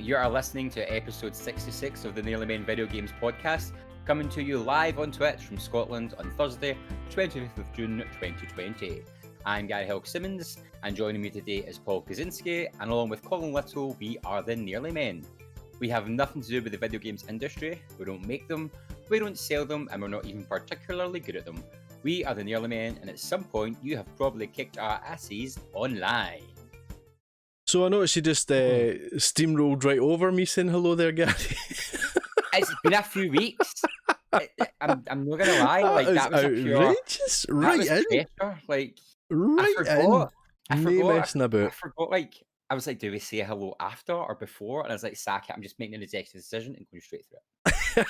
You are listening to episode 66 of the Nearly Men Video Games podcast, coming to you live on Twitch from Scotland on Thursday, 25th of June 2020. I'm Gary Hogg-Simmons, and joining me today is Paul Kaczynski, and along with Colin Little, we are the Nearly Men. We have nothing to do with the video games industry, we don't make them, we don't sell them, and we're not even particularly good at them. We are the Nearly Men, and at some point you have probably kicked our asses online. So I noticed you just steamrolled right over me saying hello there, Gary. It's been a few weeks. I'm not gonna lie, like that was outrageous. Pressure. Like right I forgot, messing about. I forgot. Like I was like, do we say hello after or before? And I was like, sack it. I'm just making an executive decision and going straight through it.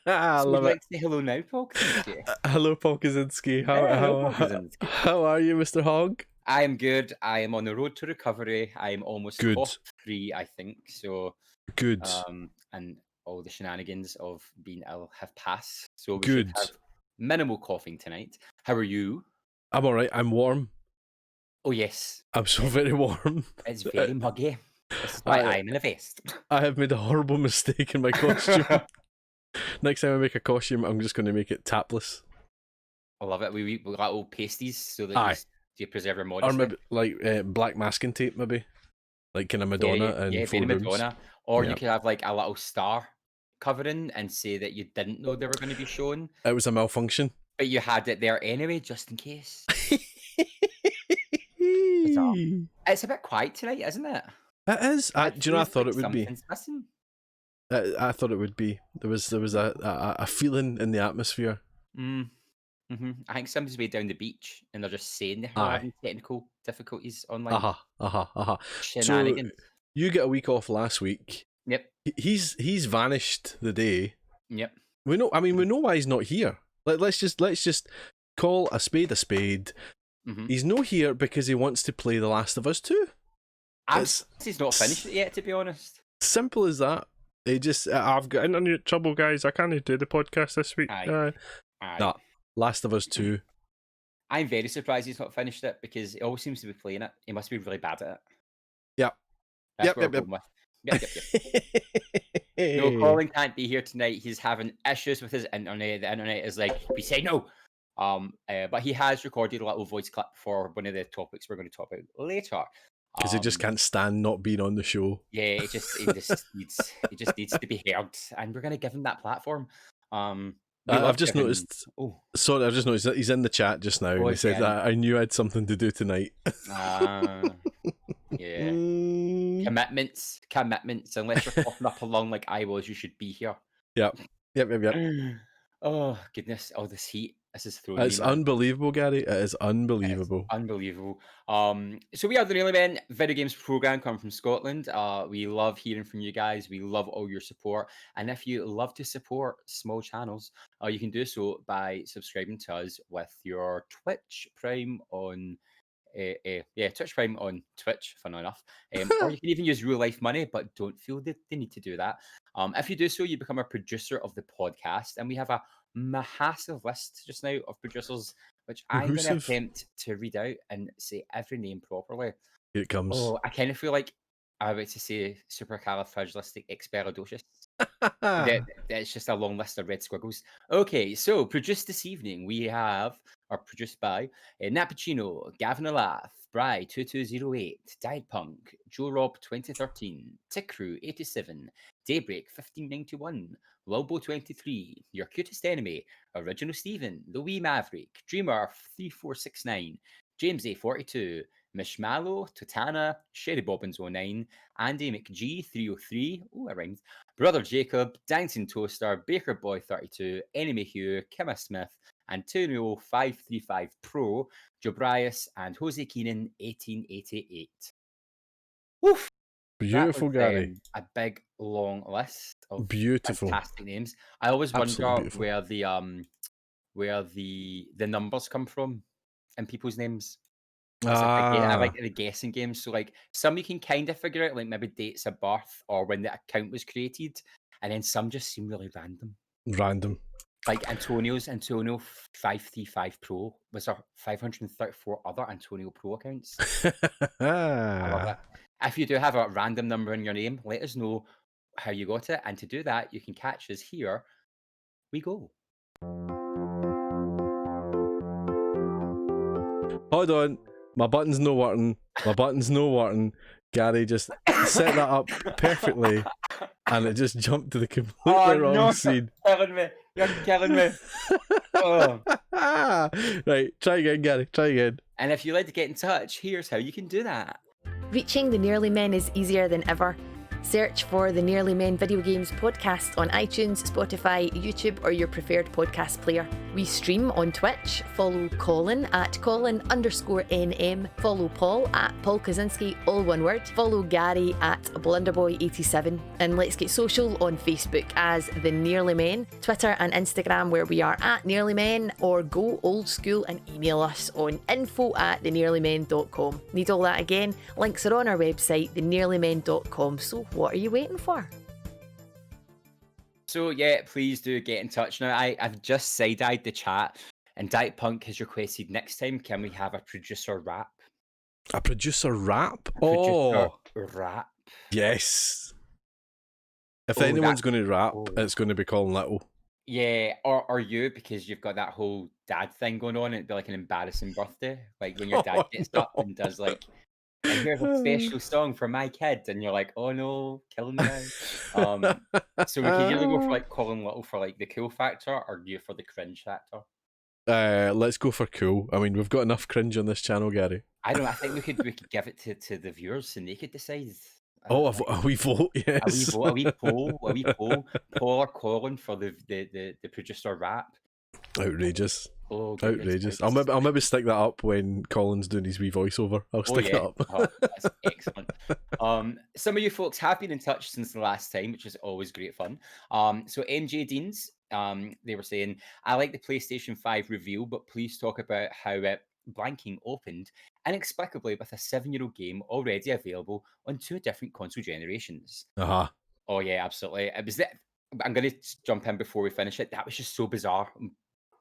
I So love would it. like to say hello now, Paul Kaczynski? Hello, Paul Kaczynski. Hello, Paul Kaczynski. How are you, Mr. Hogg? I am good. I am on the road to recovery. I am almost Good. cough free, I think. So Good. and all the shenanigans of being ill have passed. So we Good. should have minimal coughing tonight. How are you? I'm all right. I'm warm. Oh yes, I'm so very warm. it's very muggy. This is why I'm in a vest. I have made a horrible mistake in my costume. Next time I make a costume, I'm just going to make it tapless. I love it. We got old pasties so that you preserve your modesty. Or maybe like black masking tape, maybe. Like kind of Madonna and very Madonna. Or Yeah. you could have like a little star covering and say that you didn't know they were going to be shown, It was a malfunction. but you had it there anyway, just in case. It's a bit quiet tonight, isn't it? It is. Do you know? I thought it would be. Something's missing. I thought it would be. There was a feeling in the atmosphere. I think somebody's way down the beach and they're just saying they're having technical difficulties online. So Shenanigans. you get a week off last week. Yep. He's vanished the day. Yep. We know. I mean, we know why he's not here. Let's just call a spade a spade. Mm-hmm. He's not here because he wants to play The Last of Us 2. He's not finished it yet, to be honest. Simple as that. He just I've got internet trouble, guys. I can't do the podcast this week. Aye. Nah, Last of Us 2. I'm very surprised he's not finished it because he always seems to be playing it. He must be really bad at it. Yep. That's what we're going with. Yep. No, Colin can't be here tonight. He's having issues with his internet. The internet is like, we say no. But he has recorded a little voice clip for one of the topics we're going to talk about later. Because he just can't stand not being on the show. Yeah, he just needs to be heard, and we're going to give him that platform. I've just noticed. Oh, sorry, I've just noticed that he's in the chat just now. And he said that I knew I had something to do tonight. Yeah. Commitments. Unless you're popping up along like I was, you should be here. Yep. Oh goodness! Oh, this heat. This is throwing. It's unbelievable, Gary. It is unbelievable. Unbelievable. So we are the Nearly Men video games program coming from Scotland. We love hearing from you guys. We love all your support. And if you love to support small channels, you can do so by subscribing to us with your Twitch Prime on. Twitch Prime on Twitch, fun enough. Or you can even use real life money, but don't feel the need to do that. If you do so, you become a producer of the podcast, and we have a massive list just now of producers, which I'm going to attempt to read out and say every name properly. Here it comes. Oh, I kind of feel like I'm about to say supercalifragilisticexpialidocious. It's just a long list of red squiggles. Okay, so produced this evening we have, or produced by, Nappuccino, Gavin Alath, Bry2208, Died Punk, Joe Rob 2013, Tickcrew 87, Daybreak 1591, Wilbo 23, Your Cutest Enemy, Original Steven, The Wee Maverick, Dreamer 3469, James A42, Mishmallow, Totana, Sherry Bobbins 09, Andy McG 303, oh that rhymes, Brother Jacob, Dancing Toaster, Baker Boy 32, Enemy Hugh, Kimma Smith, Antonio 535 Pro, Jobrias, and Jose Keenan 1888. Woof! Beautiful, Gary. A big long list of beautiful, fantastic names. I always wonder where the numbers come from in people's names. I like the guessing games. So like some you can kind of figure out, like maybe dates of birth or when the account was created, and then some just seem really random. Like Antonio 535 Pro. Was there 534 other Antonio Pro accounts? I love it. If you do have a random number in your name, let us know how you got it, and to do that, you can catch us here we go. Hold on, my button's no working. My button's no working. Gary just set that up perfectly, and it just jumped to the completely Oh wrong no, scene. you're killing me. You're killing me. Oh. Right, try again, Gary. Try again. And if you'd like to get in touch, here's how you can do that. Reaching the Nearly Men is easier than ever. Search for the Nearly Men Video Games podcast on iTunes, Spotify, YouTube, or your preferred podcast player. We stream on Twitch. Follow Colin at Colin_NM. Follow Paul at Paul Kaczynski, all one word. Follow Gary at Blunderboy87. And let's get social on Facebook as The Nearly Men, Twitter and Instagram where we are at Nearly Men, or go old school and email us on info@thenearlymen.com. Need all that again? Links are on our website, thenearlymen.com. So what are you waiting for? So yeah, please do get in touch. Now I've just side-eyed the chat, and Diet Punk has requested next time can we have a producer rap? A producer rap? Producer rap. Yes. If anyone's going to rap, it's going to be Colin Little. Yeah, or you, because you've got that whole dad thing going on, and it'd be like an embarrassing birthday, like when your dad gets up and does like, and here's a special song for my kid, and you're like, oh no, killing me now. So we can either go for like Colin Little for like the cool factor, or you for the cringe factor. Let's go for cool. I mean, we've got enough cringe on this channel, Gary. I don't know. I think we could give it to the viewers, and they could decide. Oh, a wee vote, yes. A wee poll, Paul or Colin for the producer rap. Outrageous. Oh, outrageous! I'll maybe stick that up when Colin's doing his wee voiceover. I'll stick it up. Oh, that's excellent. Some of you folks have been in touch since the last time, which is always great fun. So MJ Deans, they were saying, I like the PlayStation 5 reveal, but please talk about how it blanking opened inexplicably with a 7-year-old game already available on 2 different console generations. Oh yeah, absolutely. It was that. I'm going to jump in before we finish it. That was just so bizarre.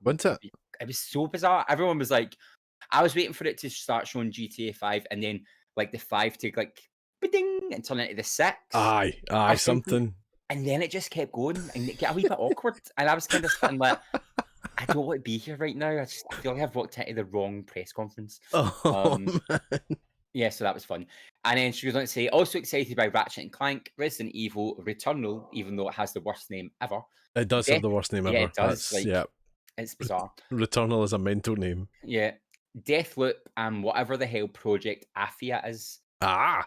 Wasn't it? It was so bizarre. Everyone was like, I was waiting for it to start showing GTA 5 and then like the 5 to like ding and turn into the 6. Aye, something. And then it just kept going and it got a wee bit awkward. And I was kind of sitting like, I don't want to be here right now. I feel like I've walked into the wrong press conference. Man. Yeah, so that was fun. And then she goes on to say, also excited by Ratchet & Clank, Resident Evil, Returnal, even though it has the worst name ever. It does have the worst name ever. Yeah, it does. It's bizarre. Returnal is a mental name. Yeah. Deathloop and whatever the hell Project Athia is. I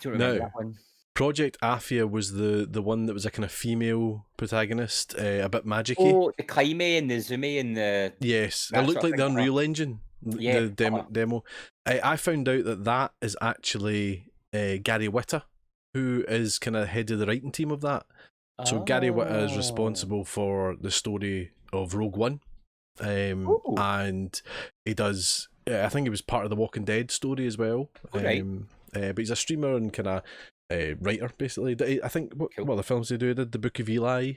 don't remember that one. Project Athia was the one that was a kind of female protagonist, a bit magic-y. Oh, the Climby and the Zumi and the... Yes, it looked like the Unreal Engine, the demo. I found out that is actually Gary Whitta, who is kind of head of the writing team of that. So Gary Whitta is responsible for the story of Rogue One, and he does. I think he was part of the Walking Dead story as well. But he's a streamer and kind of writer, basically. I think what the films he did the Book of Eli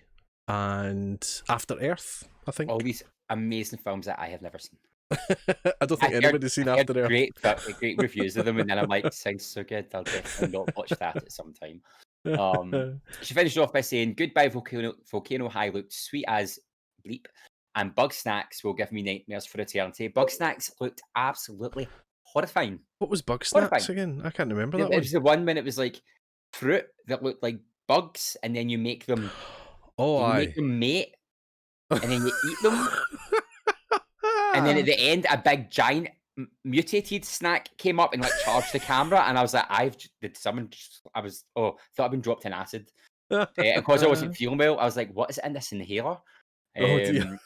and After Earth. I think all these amazing films that I have never seen. I don't think anybody's seen After Earth. Great reviews of them, and then I'm like, sounds so good. I'll definitely not watch that at some time. She finished off by saying, goodbye Volcano High looked sweet as bleep, and Bug Snacks will give me nightmares for eternity. Bug Snacks looked absolutely horrifying. What was Bug Snacks again? I can't remember that one. It was the one when it was like fruit that looked like bugs, and then you make them make them mate, and then you eat them. And then at the end, a big giant mutated snack came up and like charged the camera, and I was like, thought I'd been dropped in acid. And because I wasn't feeling well, I was like, what is it in this inhaler? That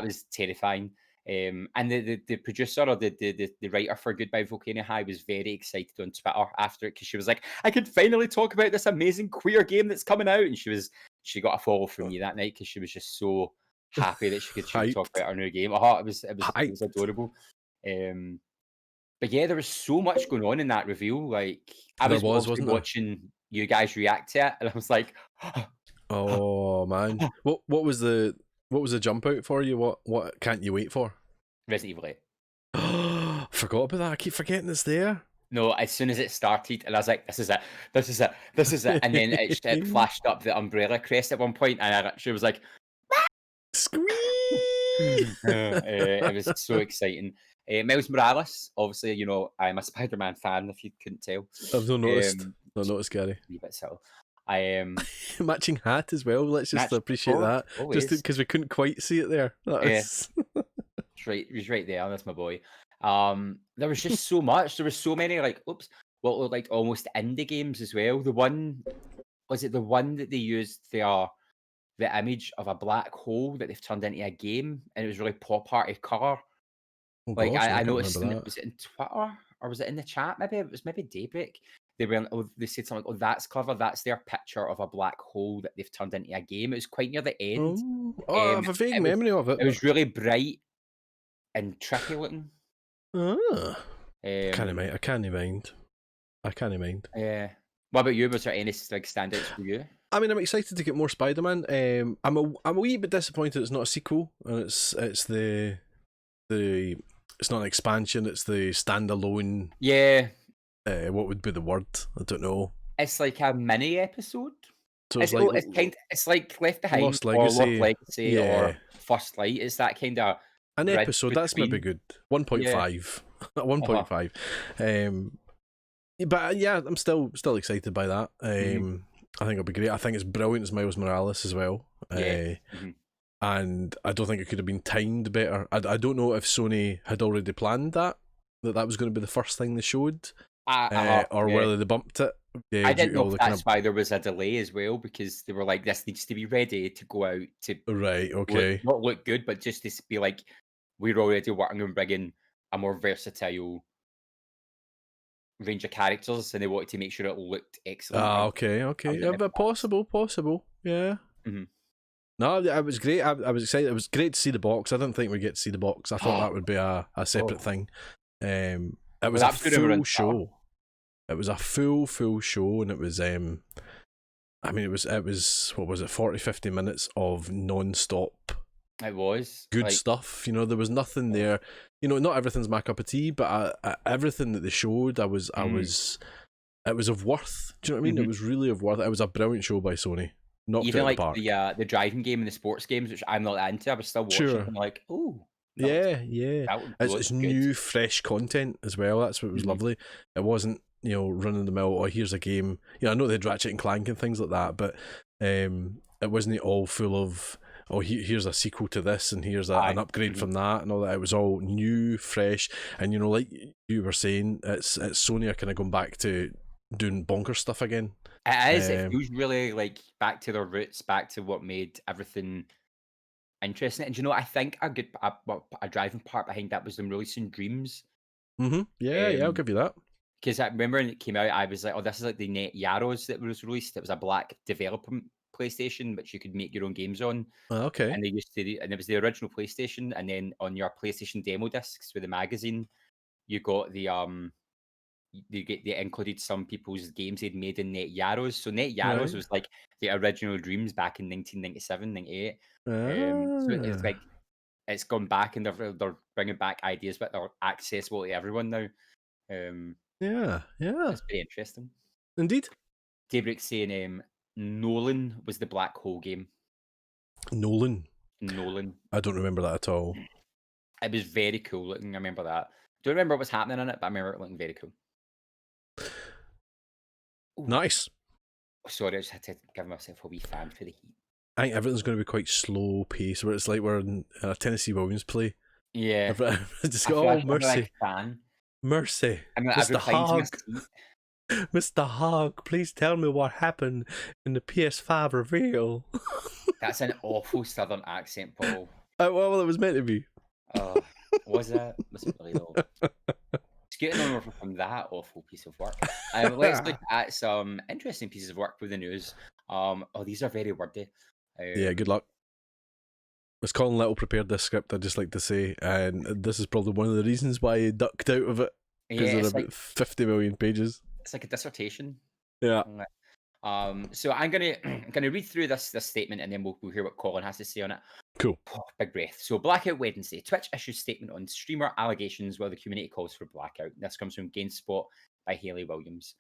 was terrifying. And the producer or the writer for Goodbye Volcano High was very excited on Twitter after it, because she was like, I could finally talk about this amazing queer game that's coming out, and she got a follow from me that night because she was just so happy that she could talk about her new game. It was adorable. But yeah, there was so much going on in that reveal. Like I was watching you guys react to it, and I was like, oh man, what was the jump out for you? What can't you wait for? Resident Evil 8. Forgot about that. I keep forgetting it's there. No, as soon as it started, and I was like, "This is it, this is it, this is it," and then it flashed up the umbrella crest at one point, and I actually was like, Squeak! it was so exciting. Miles Morales, obviously, you know, I'm a Spider-Man fan, if you couldn't tell. I've not noticed. Um, Not noticed, Gary. a wee bit so. I Matching hat as well. Let's just Matching, of appreciate course, that. always. Just because we couldn't quite see it there. That Yeah. was... He's right there. That's my boy. There was just so much. There was so many like, what were like almost indie games as well. The one was it the one that they used the image of a black hole that they've turned into a game, and it was really pop arty color. Oh Like gosh, I I can't noticed remember in that. was it in Twitter or was it in the chat? Maybe it was maybe Daybreak. They were they said something like, "Oh, that's clever. That's their picture of a black hole that they've turned into a game." It was quite near the end. I have a vague It was memory of it. it was really bright and trippy looking. Ah, I can't Um, mind. I can't mind. yeah. What about you? Was there any like standouts for you? I mean, I'm excited to get more Spider-Man. I'm a wee bit disappointed it's not a sequel, and it's it's not an expansion. It's the standalone. Yeah, What would be the word? I don't know. it's like a mini episode. So it's like It's like Left Behind Lost or Lost Legacy. Legacy Yeah, or First Light. It's that kind of an bridge episode. That's maybe between. good. 1.5. 1.5. But yeah, I'm still excited by that. I think it'll be great. I think it's brilliant as Miles Morales as well. Yeah. And I don't think it could have been timed better. I don't know if Sony had already planned that was going to be the first thing they showed, or whether they bumped it. I didn't know if that's why there was a delay as well, because they were like, this needs to be ready to go out to right. Okay. not look good, but just to be like, we're already working on bringing a more versatile range of characters, and they wanted to make sure it looked excellent. Okay. Yeah, but possible. Yeah. Mm-hmm. No, it was great. I was excited. It was great to see the box. I didn't think we'd get to see the box. I thought that would be a separate thing. It was a full show. It was a full show, and it was I mean, it was what was it, 40-50 minutes of non-stop. It was good stuff. You know, there was nothing there. You know, not everything's my cup of tea, but everything that they showed, it was of worth. Do you know what I mean? It was really of worth. It was a brilliant show by Sony. Not even like the driving game and the sports games, which I'm not into. I was still watching. Sure. And like, oh, yeah. It's new, fresh content as well. That's what was lovely. It wasn't, you know, running the mill. Oh, here's a game. You know, I know they had Ratchet and Clank and things like that, but it wasn't all full of, oh, here's a sequel to this, and here's an upgrade from that, and all that. It was all new, fresh, and you know, like you were saying, it's Sony are kind of going back to doing bonker stuff again. It is. It feels really like back to their roots, back to what made everything interesting. And you know, I think a driving part behind that was them releasing Dreams. Yeah, I'll give you that. Because I remember when it came out, I was like, oh, this is like the Net Yaros that was released. It was a black developer PlayStation, which you could make your own games on. Okay. And they used to, and it was the original PlayStation. And then on your PlayStation demo discs with the magazine, you got they included some people's games they'd made in Net Yaros. So Net Yaros was like the original Dreams back in 1997, 98. So it's like it's gone back, and they're bringing back ideas, but they're accessible to everyone now. Yeah. It's very interesting. Indeed. Daybreak saying Nolan was the black hole game. Nolan. I don't remember that at all. It was very cool looking. I remember that. Don't remember what was happening in it, but I remember it looking very cool. Ooh. Nice. Sorry, I just had to give myself a wee fan for the heat. I think everything's going to be quite slow pace, where it's like we're in a Tennessee Williams play. Yeah. Just go, oh, mercy. Mercy. Mr. Hogg. Mr. Hogg, please tell me what happened in the PS5 reveal. That's an awful southern accent, Paul. Well, it was meant to be. Was that? Was it really though? Getting on from that awful piece of work. Let's look at some interesting pieces of work with the news. These are very wordy. Yeah, good luck. As Colin Little prepared this script, I'd just like to say, and this is probably one of the reasons why he ducked out of it, because there are about 50 million pages. It's like a dissertation. Yeah. So I'm gonna read through this statement, and then we'll hear what Colin has to say on it. Cool. Oh, big breath. So Blackout Wednesday. Twitch issues statement on streamer allegations while the community calls for blackout. This comes from GameSpot by Hayley Williams.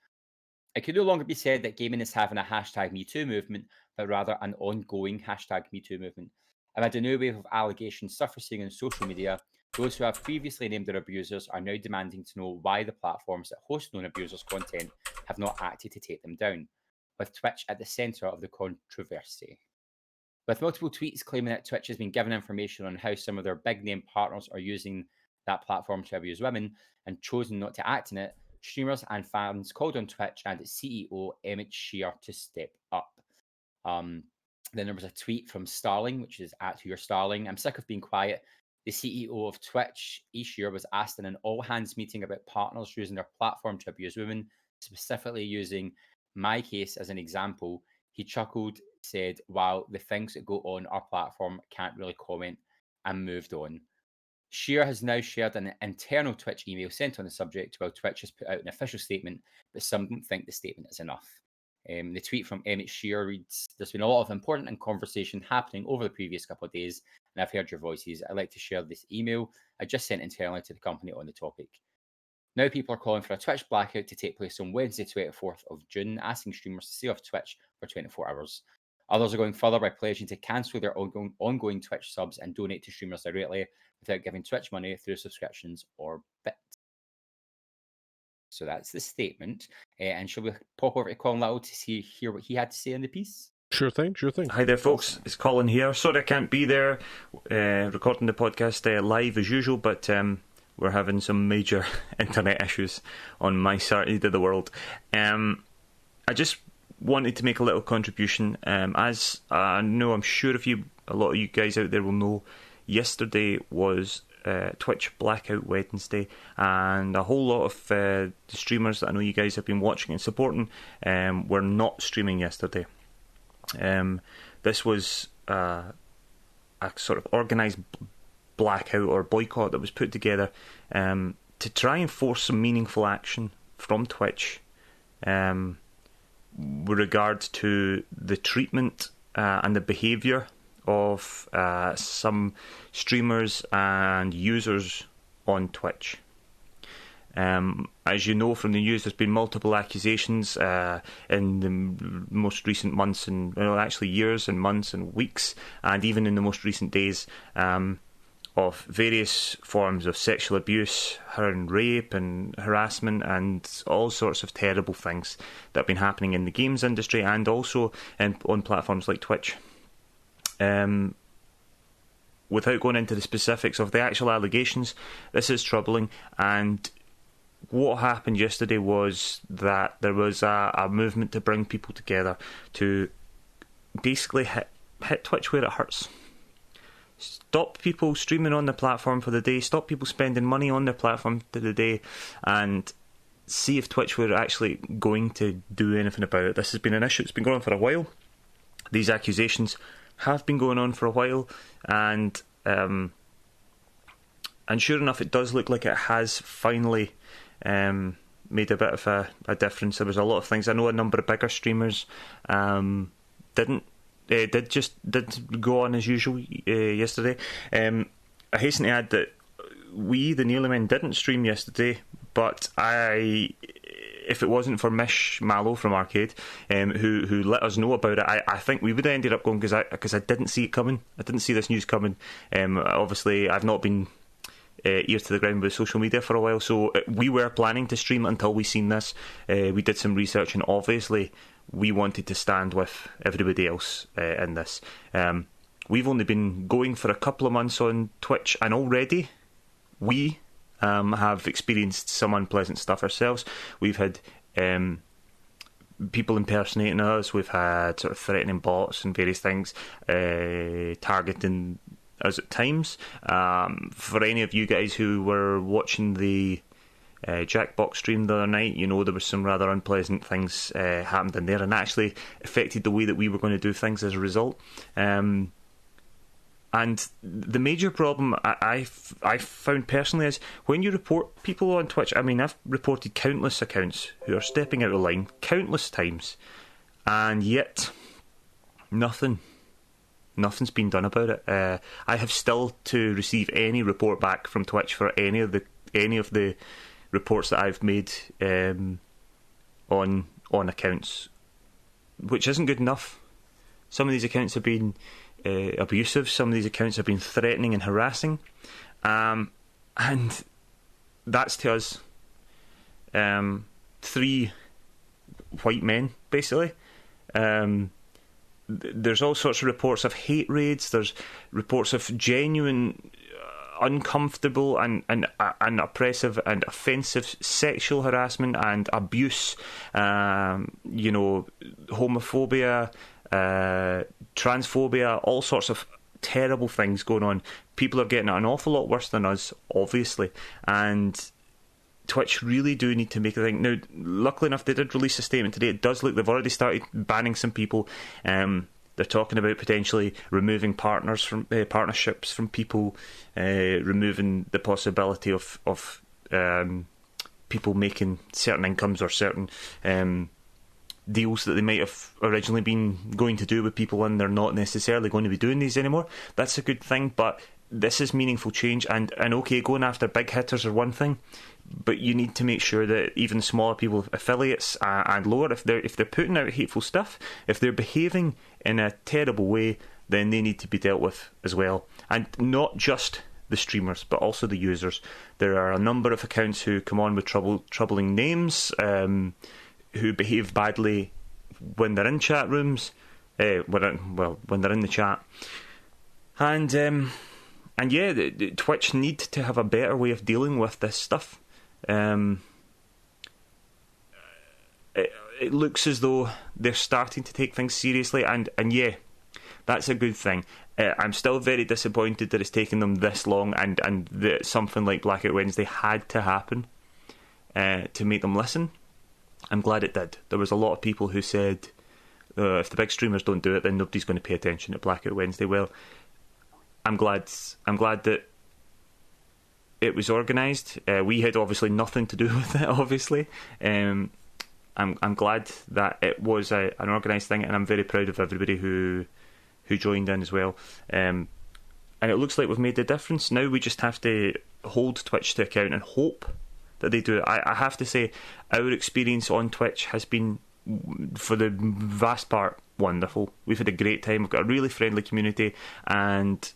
It could no longer be said that gaming is having a hashtag #MeToo movement, but rather an ongoing hashtag #MeToo movement. Amid a new wave of allegations surfacing on social media, those who have previously named their abusers are now demanding to know why the platforms that host known abusers' content have not acted to take them down, with Twitch at the centre of the controversy. With multiple tweets claiming that Twitch has been given information on how some of their big name partners are using that platform to abuse women and chosen not to act in it, streamers and fans called on Twitch and its CEO Emmett Shear to step up. Then there was a tweet from Starling, which is at Who You're Starling. I'm sick of being quiet. The CEO of Twitch, Shear, was asked in an all-hands meeting about partners using their platform to abuse women, specifically using my case as an example. He chuckled, said, "Wow, the things that go on our platform, can't really comment," and moved on. Shear has now shared an internal Twitch email sent on the subject, while Twitch has put out an official statement, but some don't think the statement is enough. The tweet from Emmett Shear reads, "There's been a lot of important conversation happening over the previous couple of days, and I've heard your voices. I'd like to share this email I just sent internally to the company on the topic. Now people are calling for a Twitch blackout to take place on Wednesday, 24th of June, asking streamers to stay off Twitch for 24 hours. Others are going further by pledging to cancel their ongoing Twitch subs and donate to streamers directly without giving Twitch money through subscriptions or bits." So that's the statement. And shall we pop over to Colin Little to hear what he had to say in the piece? Sure thing. Hi there, folks. It's Colin here. Sorry I can't be there recording the podcast live as usual, but we're having some major internet issues on my side of the world. I just wanted to make a little contribution. As I know, I'm sure a lot of you guys out there will know, yesterday was Twitch Blackout Wednesday, and a whole lot of the streamers that I know you guys have been watching and supporting were not streaming yesterday. This was a sort of organised blackout or boycott that was put together to try and force some meaningful action from Twitch with regard to the treatment and the behaviour of some streamers and users on Twitch. As you know from the news, there's been multiple accusations in the most recent months and actually years and months and weeks, and even in the most recent days, of various forms of sexual abuse and rape and harassment and all sorts of terrible things that have been happening in the games industry and also on platforms like Twitch. Without going into the specifics of the actual allegations, this is troubling, and what happened yesterday was that there was a movement to bring people together to basically hit Twitch where it hurts. Stop people streaming on the platform for the day, stop people spending money on their platform for the day, and see if Twitch were actually going to do anything about it. This has been an issue, it's been going on for a while. These accusations have been going on for a while, and sure enough, it does look like it has finally made a bit of a difference. There was a lot of things. I know a number of bigger streamers did go on as usual yesterday. I hasten to add that we, the Nearly Men, didn't stream yesterday, but if it wasn't for Mish Mallow from Arcade, who let us know about it, I think we would have ended up going because I didn't see it coming. I didn't see this news coming. Obviously, I've not been ear to the ground with social media for a while, so we were planning to stream until we seen this. We did some research, and obviously we wanted to stand with everybody else in this. We've only been going for a couple of months on Twitch, and already we have experienced some unpleasant stuff ourselves. We've had people impersonating us, we've had sort of threatening bots and various things targeting us at times. For any of you guys who were watching the Jackbox stream the other night, you know there was some rather unpleasant things happened in there, and actually affected the way that we were going to do things as a result. And the major problem I found personally is when you report people on Twitch. I mean, I've reported countless accounts who are stepping out of line countless times, and yet nothing's been done about it. I have still to receive any report back from Twitch for any of the reports that I've made on accounts, which isn't good enough. Some of these accounts have been abusive. Some of these accounts have been threatening and harassing, and that's to us, 3 white men, basically. There's all sorts of reports of hate raids. There's reports of genuine, uncomfortable and oppressive and offensive sexual harassment and abuse. Homophobia, transphobia, all sorts of terrible things going on. People are getting it an awful lot worse than us, obviously, and Twitch really do need to make a thing. Now, luckily enough, they did release a statement today. It does look they've already started banning some people. They're talking about potentially removing partnerships from people, removing the possibility of people making certain incomes or certain deals that they might have originally been going to do with people, and they're not necessarily going to be doing these anymore. That's a good thing, but this is meaningful change. And okay, going after big hitters are one thing, but you need to make sure that even smaller people, affiliates and lower, if they're putting out hateful stuff, if they're behaving in a terrible way, then they need to be dealt with as well. And not just the streamers, but also the users. There are a number of accounts who come on with troubling names, who behave badly when they're in chat rooms, when they're in the chat. And yeah, Twitch need to have a better way of dealing with this stuff. It looks as though they're starting to take things seriously, and yeah, that's a good thing. I'm still very disappointed that it's taken them this long, and that something like Blackout Wednesday had to happen to make them listen. I'm glad it did. There was a lot of people who said, if the big streamers don't do it, then nobody's going to pay attention to Blackout Wednesday. Well, I'm glad that it was organised. We had obviously nothing to do with it, obviously. I'm glad that it was an organised thing, and I'm very proud of everybody who joined in as well. And it looks like we've made a difference. Now we just have to hold Twitch to account and hope that they do it. I have to say, our experience on Twitch has been, for the vast part, wonderful. We've had a great time. We've got a really friendly community, and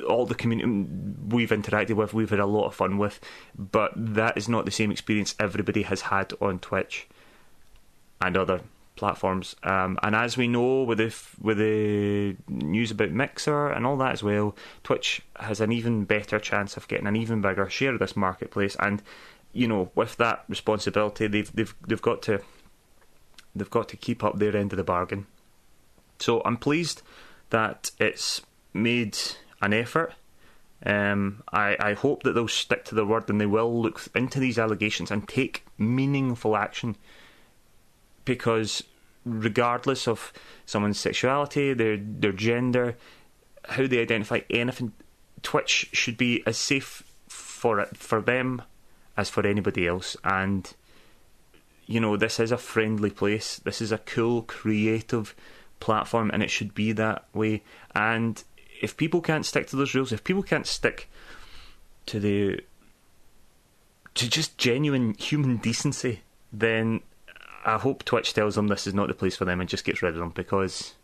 all the community we've interacted with, we've had a lot of fun with. But that is not the same experience everybody has had on Twitch and other platforms. And as we know, with the news about Mixer and all that as well, Twitch has an even better chance of getting an even bigger share of this marketplace. And with that responsibility, they've got to keep up their end of the bargain. So I'm pleased that it's made an effort. I hope that they'll stick to their word, and they will look into these allegations and take meaningful action, because regardless of someone's sexuality, their gender, how they identify, anything, Twitch should be as safe for them as for anybody else. And this is a friendly place. This is a cool, creative platform, and it should be that way. And if people can't stick to those rules, if people can't stick to just genuine human decency, then I hope Twitch tells them this is not the place for them and just gets rid of them, because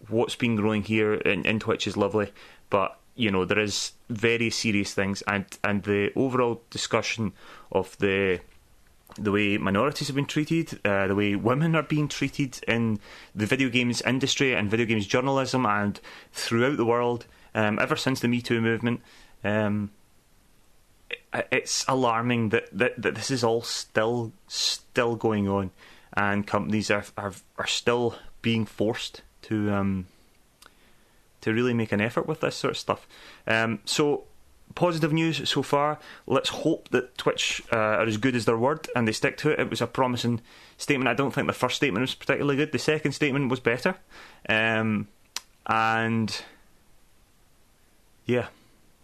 what's been growing here in Twitch is lovely, but there is very serious things, and the overall discussion of the way minorities have been treated, the way women are being treated in the video games industry and video games journalism and throughout the world, ever since the Me Too movement, it's alarming that this is all still going on, and companies are still being forced to really make an effort with this sort of stuff. So positive news so far. Let's hope that Twitch are as good as their word and they stick to it. It was a promising statement. I don't think the first statement was particularly good. The second statement was better. And yeah,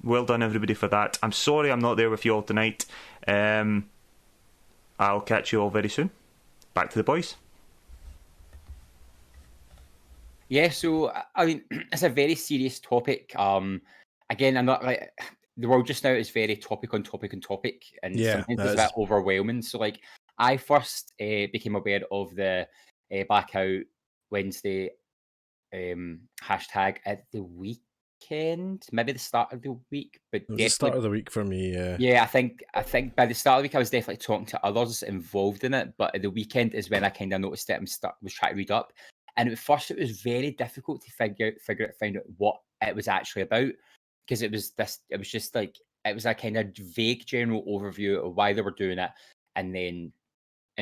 well done everybody for that. I'm sorry I'm not there with you all tonight. I'll catch you all very soon. Back to the boys. Yeah, so I mean, it's a very serious topic. Again, I'm not like, the world just now is very topic on topic on topic, and sometimes it's a bit is. overwhelming. So, like, I first became aware of the Blackout Wednesday hashtag at the weekend, maybe the start of the week, but It was the start definitely. of the week for me. Yeah, I think by the start of the week I was definitely talking to others involved in it, but at the weekend is when I kind of noticed it and was trying to read up. And at first it was very difficult to find out what it was actually about, because it was just like it was a kind of vague general overview of why they were doing it, and then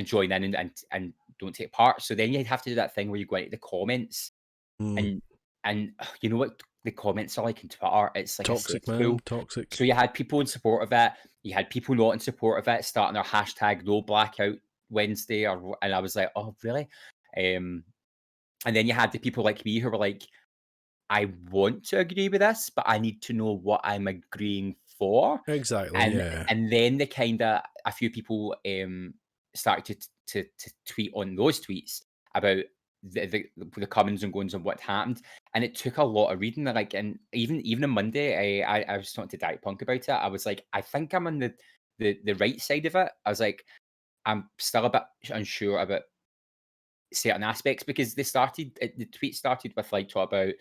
join in and don't take part. So then you'd have to do that thing where you go into the comments, Mm. and you know what the comments are like in Twitter? It's like a Toxic, man. cesspool. Toxic. So you had people in support of it, you had people not in support of it, starting their hashtag no blackout Wednesday, and I was like, oh really? And then you had the people like me who were like, I want to agree with this, but I need to know what I'm agreeing for. Exactly. And Yeah. then the kinda a few people started to tweet on those tweets about the comings and goings and what happened, and it took a lot of reading. Like, and even on Monday, I was talking to Diet Punk about it. I was like, I think I'm on the right side of it. I was like, I'm still a bit unsure about certain aspects, because the tweet started with like talk about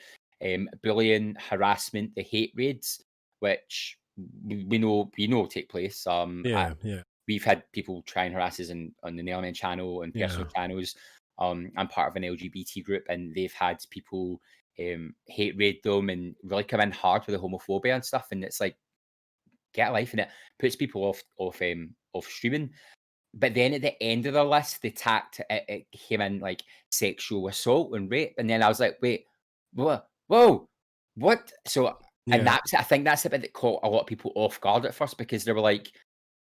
bullying, harassment, the hate raids, which we know take place. Yeah. Yeah. We've had people try and harass us on the Nailman channel and personal Yeah. channels. I'm part of an LGBT group, and they've had people hate raid them and really come in hard with the homophobia and stuff. And it's like, get a life, and it puts people off streaming. But then at the end of the list, it came in like sexual assault and rape, and then I was like, wait, whoa, what? So, and Yeah. I think that's the bit that caught a lot of people off guard at first, because they were like,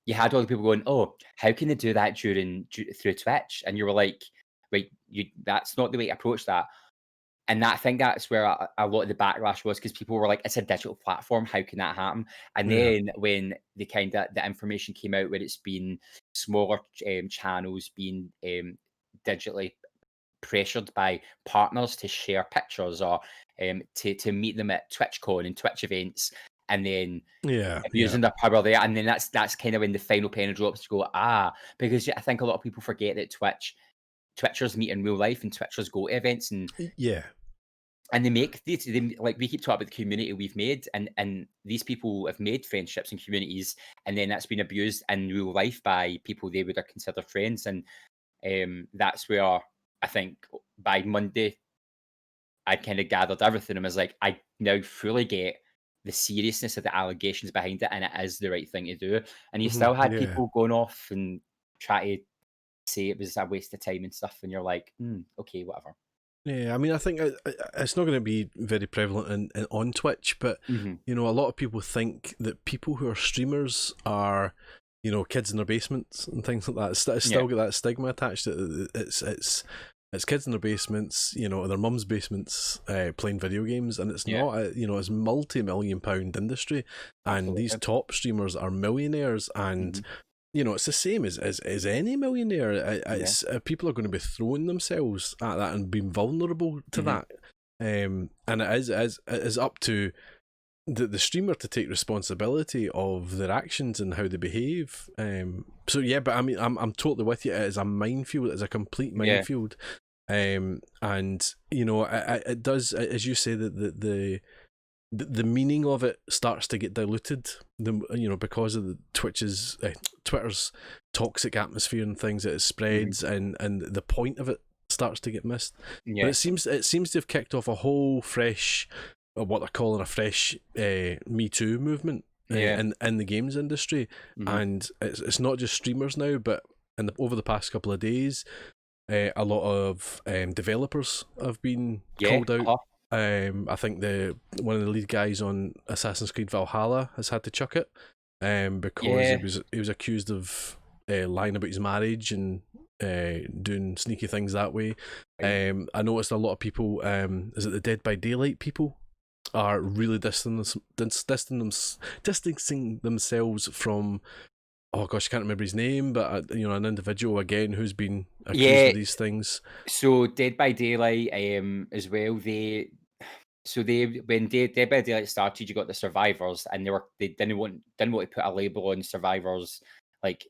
you had all the people going, oh, how can they do that through Twitch? And you were like, wait, that's not the way to approach that. And I think that's where a lot of the backlash was, because people were like, "It's a digital platform. How can that happen?" And Yeah. then when the information came out, where it's been smaller channels being digitally pressured by partners to share pictures, or to meet them at TwitchCon and Twitch events, and then Yeah. abusing their power there, and then that's kind of when the final penny drops to go, because I think a lot of people forget that Twitchers meet in real life, and Twitchers go to events, and Yeah. they make these. Like, we keep talking about the community we've made, and these people have made friendships and communities, and then that's been abused in real life by people they would have considered friends, and that's where I think by Monday I kind of gathered everything and was like, I now fully get the seriousness of the allegations behind it, and it is the right thing to do. And you still had Yeah. people going off and try to say it was a waste of time and stuff, and you're like, okay, whatever. Yeah, I mean, I think it's not going to be very prevalent on Twitch, but you know, a lot of people think that people who are streamers are, you know, kids in their basements and things like that. It's still got that stigma attached to it. It's kids in their basements, you know, their mum's basements, playing video games, and it's not, you know, it's multi-million-pound industry, and these top streamers are millionaires, and you know, it's the same as any millionaire. It's people are going to be throwing themselves at that and being vulnerable to that, and it is up to the streamer to take responsibility of their actions and how they behave. So yeah, but I mean, I'm totally with you. It is a minefield. It's a complete minefield. And you know, it does, as you say, that the meaning of it starts to get diluted, you know, because of the Twitter's toxic atmosphere and things that it spreads, and the point of it starts to get missed. But it seems to have kicked off a whole fresh, what they're calling a fresh Me Too movement in the games industry, and it's not just streamers now, but over the past couple of days, a lot of developers have been called out. I think one of the lead guys on Assassin's Creed Valhalla has had to chuck it, because he was accused of lying about his marriage and doing sneaky things that way. I noticed a lot of people, is it the Dead by Daylight people, are really distancing themselves from, oh gosh, I can't remember his name, but you know, an individual again who's been accused of these things. So Dead by Daylight, as well, So when Dead by Daylight started, you got the survivors, and they didn't want to put a label on survivors like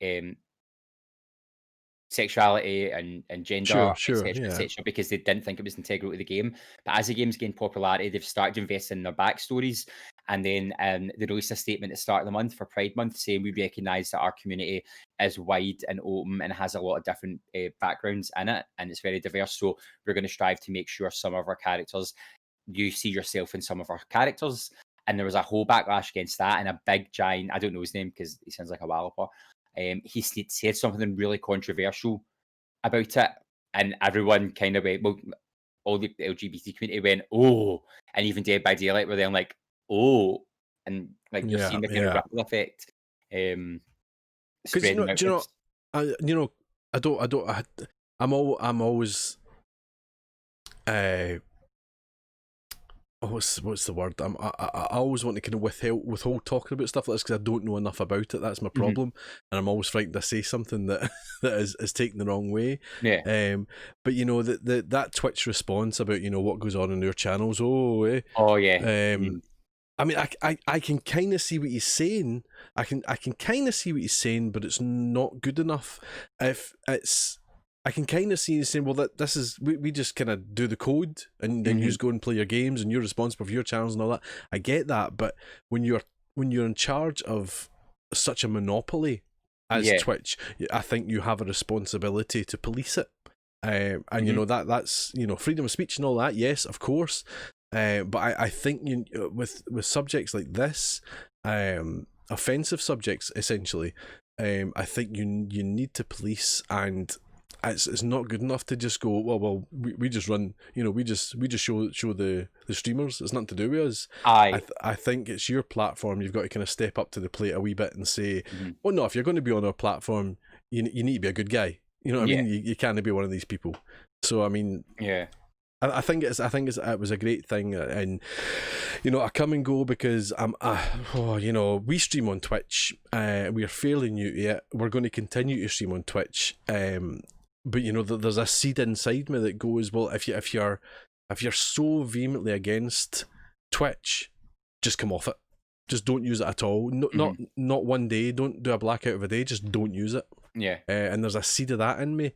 um sexuality and gender, Sure, etc., yeah, etc., because they didn't think it was integral to the game. But as the game's gained popularity, they've started investing in their backstories, and then they released a statement at the start of the month for Pride Month saying we recognise that our community is wide and open and has a lot of different backgrounds in it, and it's very diverse. So we're going to strive to make sure some of our characters, you see yourself in some of our characters. And there was a whole backlash against that, and a big giant, I don't know his name because he sounds like a walloper. He said something really controversial about it, and everyone kind of went, well, all the LGBT community went, oh, and even Dead by Daylight were then like, oh, and like you're yeah, seeing the kind of yeah. ripple effect Because spreading do you know, outwards. I'm always, what's the word? I always want to kind of withhold talking about stuff like this because I don't know enough about it. That's my Mhm. problem, and I'm always frightened to say something that that is taken the wrong way. Yeah. But that Twitch response about what goes on in their channels. Oh, Oh yeah. I mean, I can kind of see what he's saying. I can kind of see what he's saying, but it's not good enough. If it's, I can kind of see he's saying, well, this is we just kind of do the code, and then you Mhm. just go and play your games, and you're responsible for your channels and all that. I get that, but when you're in charge of such a monopoly as Yeah. Twitch, I think you have a responsibility to police it. And Mhm. that's freedom of speech and all that. Yes, of course. But I think with subjects like this, offensive subjects essentially, I think you need to police, and it's not good enough to just go, well we just run, we just show the streamers. It's nothing to do with us. Aye. I think it's your platform. You've got to kind of step up to the plate a wee bit and say, Mhm. oh no, if you're going to be on our platform, you need to be a good guy. You know what I Yeah. mean? You can't be one of these people. So I mean, Yeah. I think it was a great thing, and I come and go because we stream on Twitch. We are fairly new to it. We're going to continue to stream on Twitch. But there's a seed inside me that goes, well, if you're so vehemently against Twitch, just come off it. Just don't use it at all. No, not one day. Don't do a blackout of a day. Just don't use it. Yeah. And there's a seed of that in me.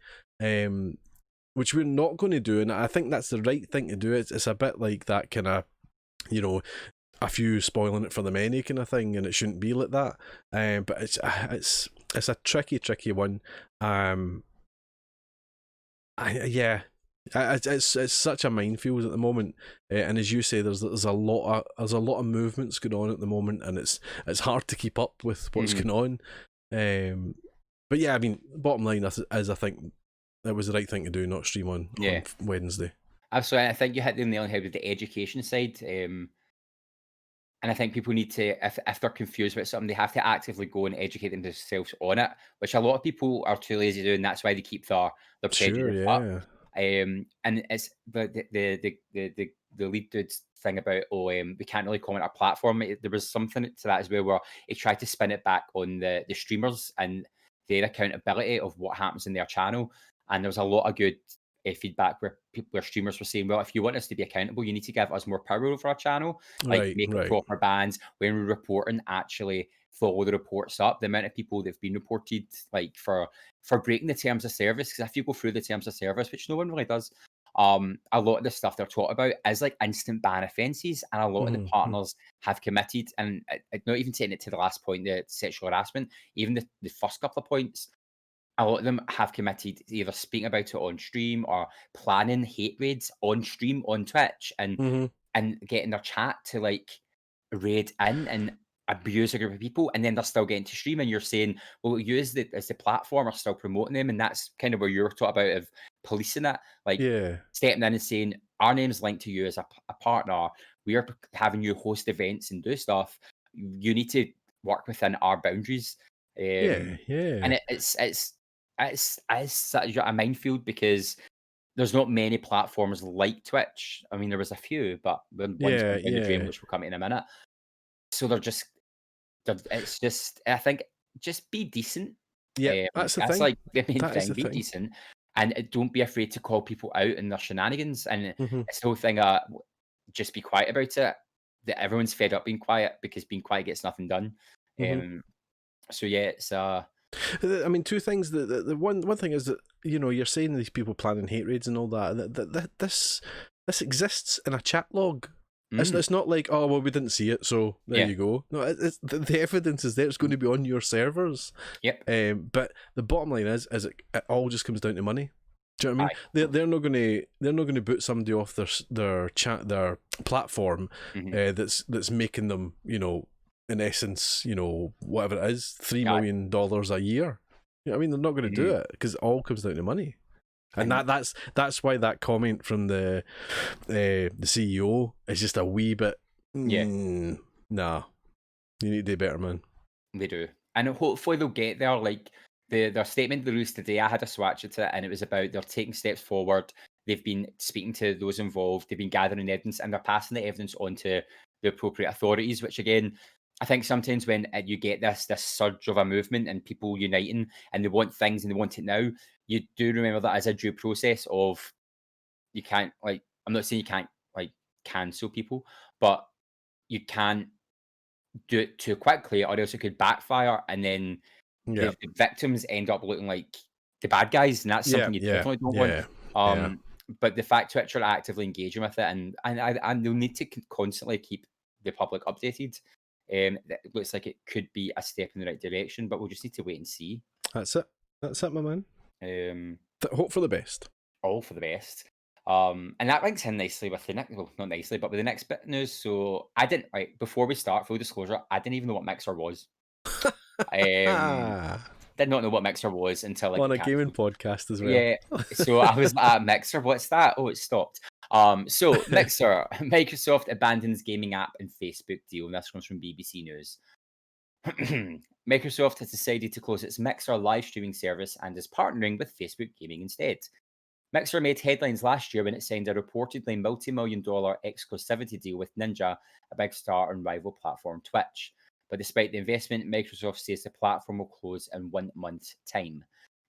Which we're not going to do, and I think that's the right thing to do. It's a bit like that kind of, a few spoiling it for the many kind of thing, and it shouldn't be like that. But it's a tricky one. It's such a minefield at the moment, and as you say, there's a lot of movements going on at the moment, and it's hard to keep up with what's going on. But yeah, I mean, bottom line is I think it was the right thing to do, not stream on Wednesday. Absolutely. I think you hit the nail on the head with the education side. And I think people need to, if they're confused about something, they have to actively go and educate themselves on it, which a lot of people are too lazy to do, and that's why they keep their Sure, prejudice up. yeah. And it's the lead dude's thing about we can't really comment our platform. There was something to that as well, where he tried to spin it back on the streamers and their accountability of what happens in their channel. And there was a lot of good feedback where streamers were saying, well, if you want us to be accountable, you need to give us more power over our channel, like make it proper bans. When we're reporting, actually follow the reports up. The amount of people that have been reported, like for breaking the terms of service, because if you go through the terms of service, which no one really does, a lot of the stuff they're taught about is like instant ban offences, and a lot of the partners have committed, and not even taking it to the last point, the sexual harassment, even the first couple of points, a lot of them have committed to either speaking about it on stream or planning hate raids on stream on Twitch, and getting their chat to like raid in and abuse a group of people, and then they're still getting to stream, and you're saying, well, you as the platform are still promoting them, and that's kind of where you're taught about of policing it, like stepping in and saying, our name's linked to you as a partner, we're having you host events and do stuff, you need to work within our boundaries. And it's such a minefield because there's not many platforms like Twitch. I mean, there was a few, but one's going down the drain, which we'll come to in a minute. So it's just, I think, just be decent. Yeah, that's the that's thing. like the main That is thing. the Be thing. decent, and don't be afraid to call people out in their shenanigans. And Mhm. it's the whole thing. just be quiet about it. That everyone's fed up being quiet because being quiet gets nothing done. So yeah, it's I mean, two things. The one thing is that, you know, you're saying these people planning hate raids and all that. This exists in a chat log. It's not like, oh well, we didn't see it, so there you go. No, the evidence is there. It's going to be on your servers. Yep. But the bottom line is it all just comes down to money. Do you know what I mean? They're not going to boot somebody off their platform that's making them, you know, in essence, you know, whatever it is, $3 million a year. You know what I mean? They're not going to do it because it all comes down to money. And that's why that comment from the CEO is just a wee bit. Nah, you need to do better, man. They do, and hopefully they'll get there. Like their statement they released today, I had a swatch at it, and it was about they're taking steps forward. They've been speaking to those involved. They've been gathering evidence, and they're passing the evidence on to the appropriate authorities. Which again, I think sometimes when you get this surge of a movement and people uniting and they want things and they want it now, you do remember that as a due process of you can't, like, I'm not saying you can't like cancel people, but you can't do it too quickly or else it could backfire and then the victims end up looking like the bad guys, and that's something you definitely don't want. But the fact Twitch are actively engaging with it and they'll need to constantly keep the public updated. It looks like it could be a step in the right direction, but we'll just need to wait and see. That's it, my man. Hope for the best. All for the best. And that links in nicely with the next, well, not nicely, but with the next bit of news. So I didn't, like, before we start, full disclosure, I didn't even know what Mixer was. Did not know what Mixer was until like on a gaming podcast as well. Yeah. So I was like, Mixer, what's that? Oh, it stopped. So Mixer, Microsoft abandons gaming app and Facebook deal. And this comes from BBC News. Microsoft has decided to close its Mixer live streaming service and is partnering with Facebook Gaming instead. Mixer made headlines last year when it signed a reportedly multi-million-dollar exclusivity deal with Ninja, a big star on rival platform Twitch. But despite the investment, Microsoft says the platform will close in 1 month's time.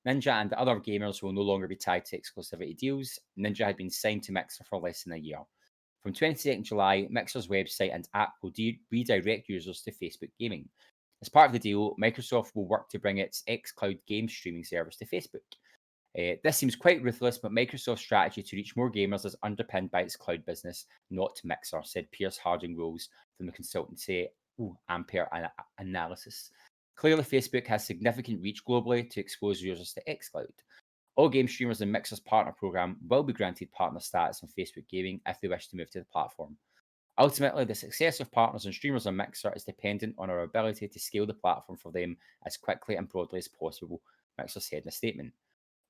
Ninja and other gamers will no longer be tied to exclusivity deals. Ninja had been signed to Mixer for less than a year. From 22nd July, Mixer's website and app will redirect users to Facebook Gaming. As part of the deal, Microsoft will work to bring its xCloud game streaming service to Facebook. This seems quite ruthless, but Microsoft's strategy to reach more gamers is underpinned by its cloud business, not Mixer, said Piers Harding-Rose from the consultancy Ampere Analysis. Clearly, Facebook has significant reach globally to expose users to xCloud. All game streamers in Mixer's partner program will be granted partner status on Facebook Gaming if they wish to move to the platform. Ultimately, the success of partners and streamers on Mixer is dependent on our ability to scale the platform for them as quickly and broadly as possible, Mixer said in a statement.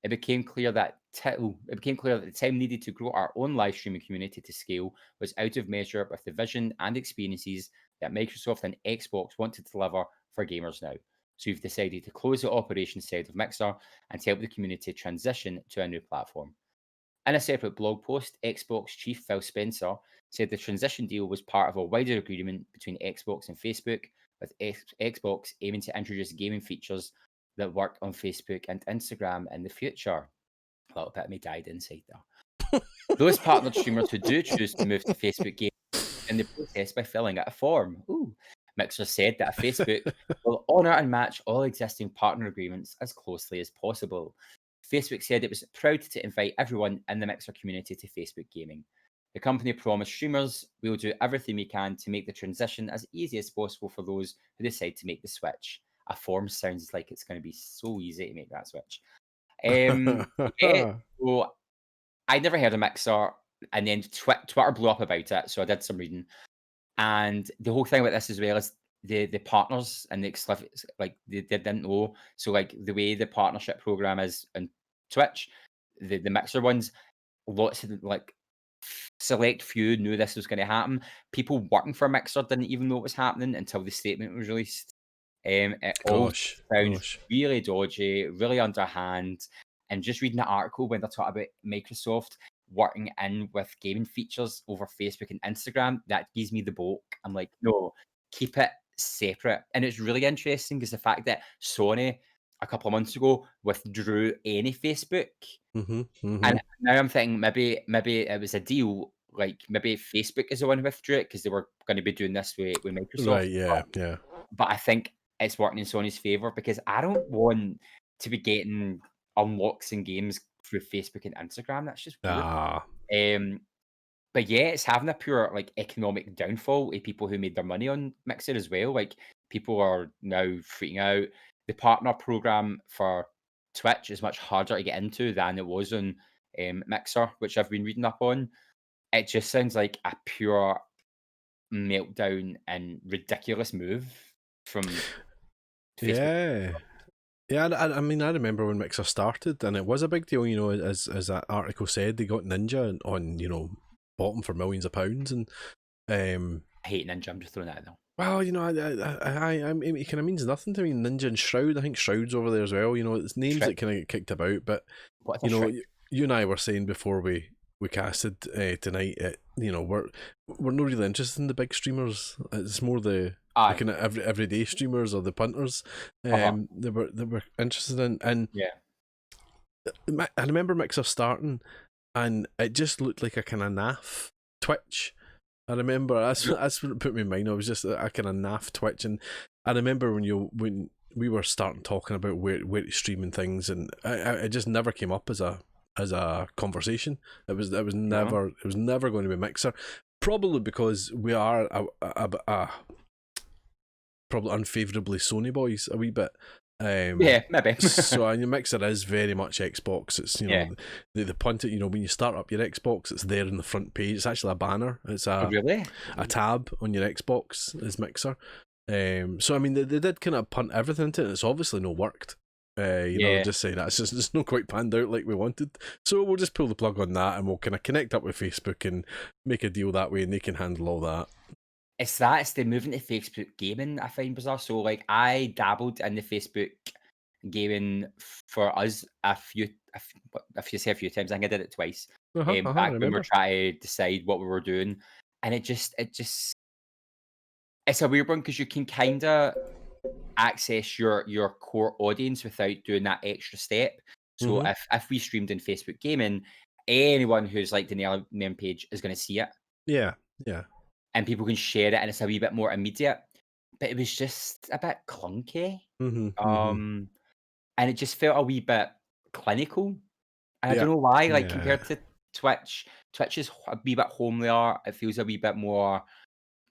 It became clear that the time needed to grow our own live streaming community to scale was out of measure with the vision and experiences that Microsoft and Xbox want to deliver for gamers now. So we've decided to close the operations side of Mixer and to help the community transition to a new platform. In a separate blog post, Xbox chief Phil Spencer said the transition deal was part of a wider agreement between Xbox and Facebook, with Xbox aiming to introduce gaming features that work on Facebook and Instagram in the future. A little bit of me died inside there. Those partnered streamers who do choose to move to Facebook Gaming in the process by filling out a form. Mixer said that Facebook will honour and match all existing partner agreements as closely as possible. Facebook said it was proud to invite everyone in the Mixer community to Facebook Gaming. The company promised streamers we will do everything we can to make the transition as easy as possible for those who decide to make the switch. A form sounds like it's going to be so easy to make that switch. So I'd never heard of Mixer, and then Twitter blew up about it, so I did some reading. And the whole thing about this as well is the partners and the exclusive, like they didn't know. So like the way the partnership program is on Twitch, the Mixer ones, lots of like select few knew this was going to happen. People working for Mixer didn't even know it was happening until the statement was released. It all sounds really dodgy, really underhand. And just reading the article when they're talking about Microsoft working in with gaming features over Facebook and Instagram, that gives me the bulk. I'm like, no, keep it separate. And it's really interesting because the fact that Sony a couple of months ago withdrew any Facebook, and now I'm thinking maybe it was a deal like maybe Facebook is the one who withdrew it because they were going to be doing this with Microsoft. Right, yeah, yeah. But I think it's working in Sony's favor because I don't want to be getting unlocks in games through Facebook and Instagram. That's just weird. Ah, Um, but yeah, it's having a pure like economic downfall of people who made their money on Mixer as well. Like people are now freaking out. The partner program for Twitch is much harder to get into than it was on Mixer, which I've been reading up on. It just sounds like a pure meltdown and ridiculous move from Facebook. yeah. Yeah, I mean, I remember when Mixer started, and it was a big deal. As that article said, they got Ninja on, bought them for millions of pounds, and I hate Ninja. I'm just throwing that out there. well, I mean, it kind of means nothing to me. Ninja and Shroud, I think Shroud's over there as well. It's names that kind of get kicked about, but What if they're you and I were saying before we casted tonight, we're not really interested in the big streamers. It's more the kind of everyday streamers or the punters. They were interested in, and yeah. I remember Mixer starting, and it just looked like a kind of naff Twitch. I remember that's what it put me in mind. I was just a kind of naff Twitch, and I remember when we were starting talking about where to stream and things, and it just never came up as a conversation. It was never going to be Mixer, probably because we are probably unfavourably Sony boys a wee bit. Yeah, maybe. So your Mixer is very much Xbox. It's the punt it. When you start up your Xbox, it's there in the front page. It's actually a banner. It's a tab on your Xbox is Mixer. So I mean they did kind of punt everything into it. It's obviously not worked. Just saying that it's not quite panned out like we wanted. So we'll just pull the plug on that, and we'll kind of connect up with Facebook and make a deal that way, and they can handle all that. It's the moving to Facebook gaming I find bizarre. So like I dabbled in the Facebook gaming for us if you say a few times, I think I did it twice. Back when we were trying to decide what we were doing, and it's a weird one because you can kind of access your core audience without doing that extra step. So if we streamed in Facebook gaming, anyone who's like the name page is going to see it. Yeah. And people can share it, and it's a wee bit more immediate. But it was just a bit clunky. And it just felt a wee bit clinical. And I don't know why. Like compared to Twitch is a wee bit homelier. It feels a wee bit more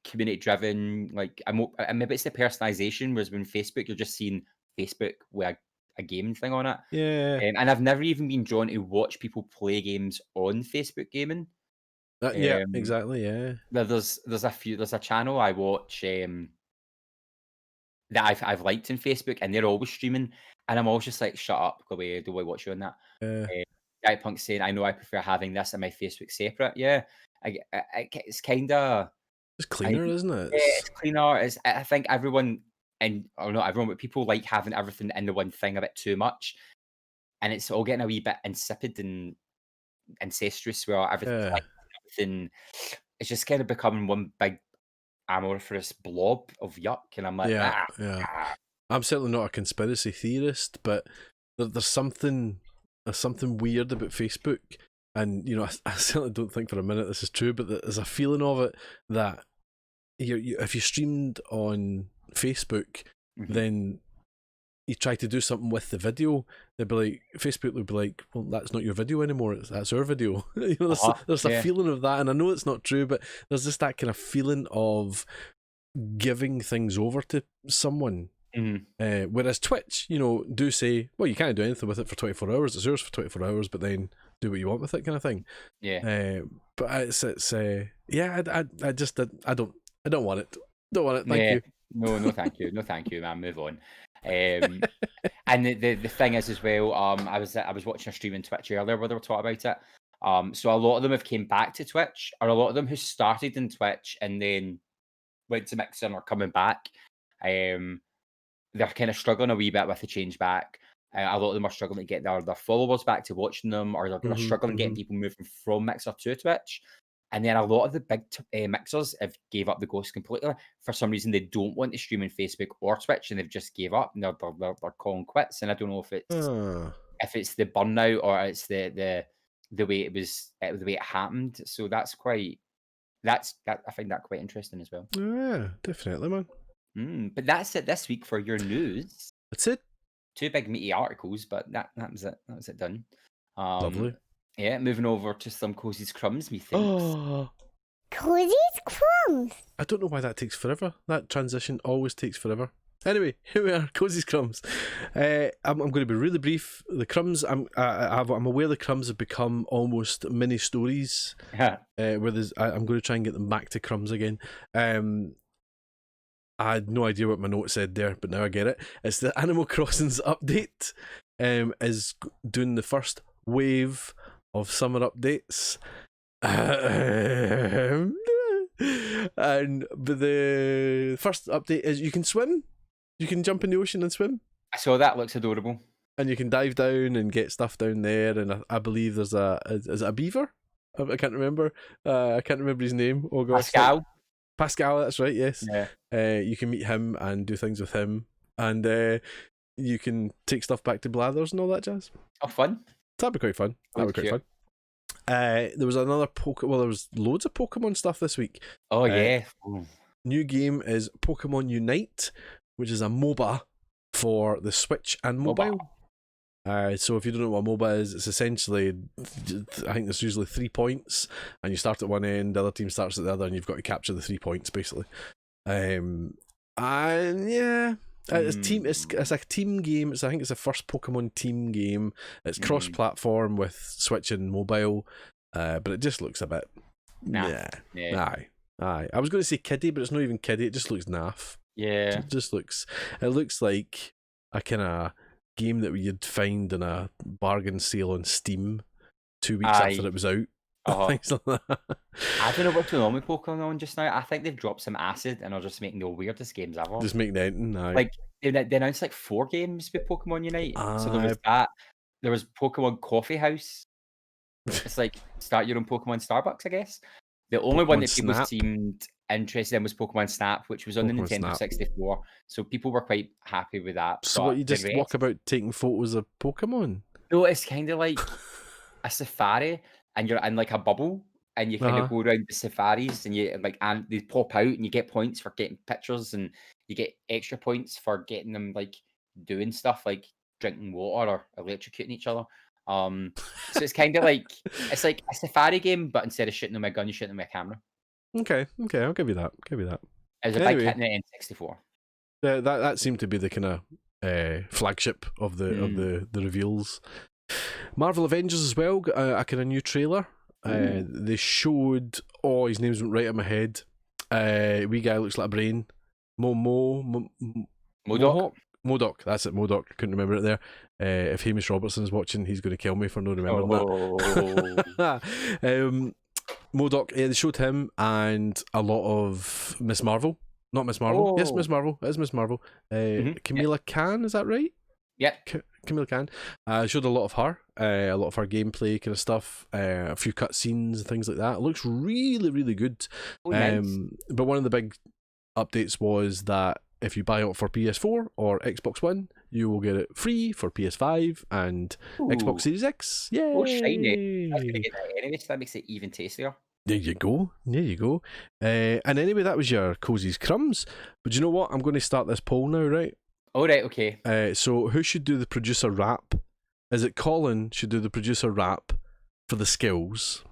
community driven. Like and maybe it's the personalization, whereas when Facebook, you're just seeing Facebook with a game thing on it. Yeah. And I've never even been drawn to watch people play games on Facebook gaming. Exactly. Yeah. There's a channel I watch that I've liked in Facebook, and they're always streaming, and I'm always just like, shut up, go away, do I watch you on that? Guy Punk saying, I know I prefer having this and my Facebook separate. Yeah, it's kind of it's cleaner, isn't it? It's cleaner. I think everyone, or not everyone, but people like having everything in the one thing a bit too much, and it's all getting a wee bit insipid and incestuous, where everything it's just kind of becoming one big amorphous blob of yuck, and I'm like, yeah. I'm certainly not a conspiracy theorist, but there's something weird about Facebook, and I certainly don't think for a minute this is true, but there's a feeling of it that if you streamed on Facebook, then you try to do something with the video, they'd be like, Facebook would be like, well, that's not your video anymore, that's our video. There's a feeling of that, and I know it's not true, but there's just that kind of feeling of giving things over to someone. Whereas Twitch, do say, well, you can't do anything with it for 24 hours, it's yours for 24 hours, but then do what you want with it, kind of thing. But it's I don't want it. Thank you. No, thank you. No, thank you, man. Move on. And the thing is as well, I was watching a stream on Twitch earlier where they were talking about it. So a lot of them have came back to Twitch, or a lot of them who started in Twitch and then went to Mixer and are coming back. They're kind of struggling a wee bit with the change back. A lot of them are struggling to get their followers back to watching them, or they're struggling getting people moving from Mixer to Twitch. And then a lot of the big mixers have gave up the ghost completely. For some reason, they don't want to stream on Facebook or Twitch, and they've just gave up, and they're calling quits. And I don't know if it's the burnout or it's the the way it happened. So that's quite I find that quite interesting as well. Yeah, definitely, man. But that's it this week for your news. That's it. 2 big meaty articles, but that was it. That was it done. Lovely. Yeah, moving over to some Cozy's Crumbs, methinks. Oh, Cozy's Crumbs. I don't know why that takes forever. That transition always takes forever. Anyway, here we are, Cozy's Crumbs. I'm going to be really brief. The crumbs, I'm aware the crumbs have become almost mini stories. Yeah. Where I'm going to try and get them back to crumbs again. I had no idea what my note said there, but now I get it. It's the Animal Crossing's update. Is doing the first wave of summer updates. But the first update is you can swim. You can jump in the ocean and swim. So that looks adorable. And you can dive down and get stuff down there. And I believe there's is it a beaver? I can't remember. I can't remember his name. Oh gosh. Pascal, that's right, yes. Yeah. You can meet him and do things with him. And you can take stuff back to Blathers and all that jazz. Oh, fun. That'd be quite fun. There was another there was loads of Pokemon stuff this week. Oh, yeah. New game is Pokemon Unite, which is a MOBA for the Switch and mobile. So if you don't know what a MOBA is, it's essentially, I think there's usually 3 points, and you start at one end, the other team starts at the other, and you've got to capture the 3 points, basically. And yeah, it's a team game. I think it's the first Pokemon team game. It's cross-platform with Switch and mobile, but it just looks a bit... Yeah. Aye. I was going to say kiddie, but it's not even kiddie. It just looks naff. Yeah. It looks like a kind of game that you'd find in a bargain sale on Steam 2 weeks after it was out. Things like that. I don't know what's going on with Pokemon just now. I think they've dropped some acid and are just making the weirdest games ever. Just making anything, aye. Like, they announced like 4 games with Pokemon Unite. So there was that. There was Pokemon Coffee House. It's like start your own Pokemon Starbucks, I guess. The only one that people seemed interested in was Pokemon Snap, which was on the Nintendo 64. So people were quite happy with that. So what, you just walk about taking photos of Pokemon? No, it's kind of like a safari, and you're in like a bubble, and you kind of go around the safaris, and you like, and they pop out, and you get points for getting pictures, and you get extra points for getting them like doing stuff like drinking water or electrocuting each other. So it's kind of like it's like a safari game, but instead of shooting on my gun, you shoot on my camera. Okay, I'll give you that. As a big hit in the N64. That seemed to be the kind of flagship of the reveals. Marvel Avengers as well got a kind of new trailer. They showed. Oh, his name's went right in my head. Wee guy looks like a brain. MODOK, that's it, MODOK. Couldn't remember it there. If Hamish Robertson's watching, he's going to kill me for not remembering that. MODOK, they showed him and a lot of Miss Marvel. Not Miss Marvel. Yes, Miss Marvel. It is Miss Marvel. Kamala Khan, is that right? Yep. Kamala Khan. Showed a lot of her. A lot of her gameplay kind of stuff. A few cutscenes and things like that. It looks really, really good. Nice. But one of the big updates was that if you buy it for PS4 or Xbox One, you will get it free for PS5 and Xbox Series X. Yay! Oh, shiny. I was going to get that anyway, so that makes it even tastier. There you go. And anyway, that was your Cozy's Crumbs. But you know what? I'm going to start this poll now, right? All right, okay. So who should do the producer rap? Is it Colin should do the producer rap for the skills?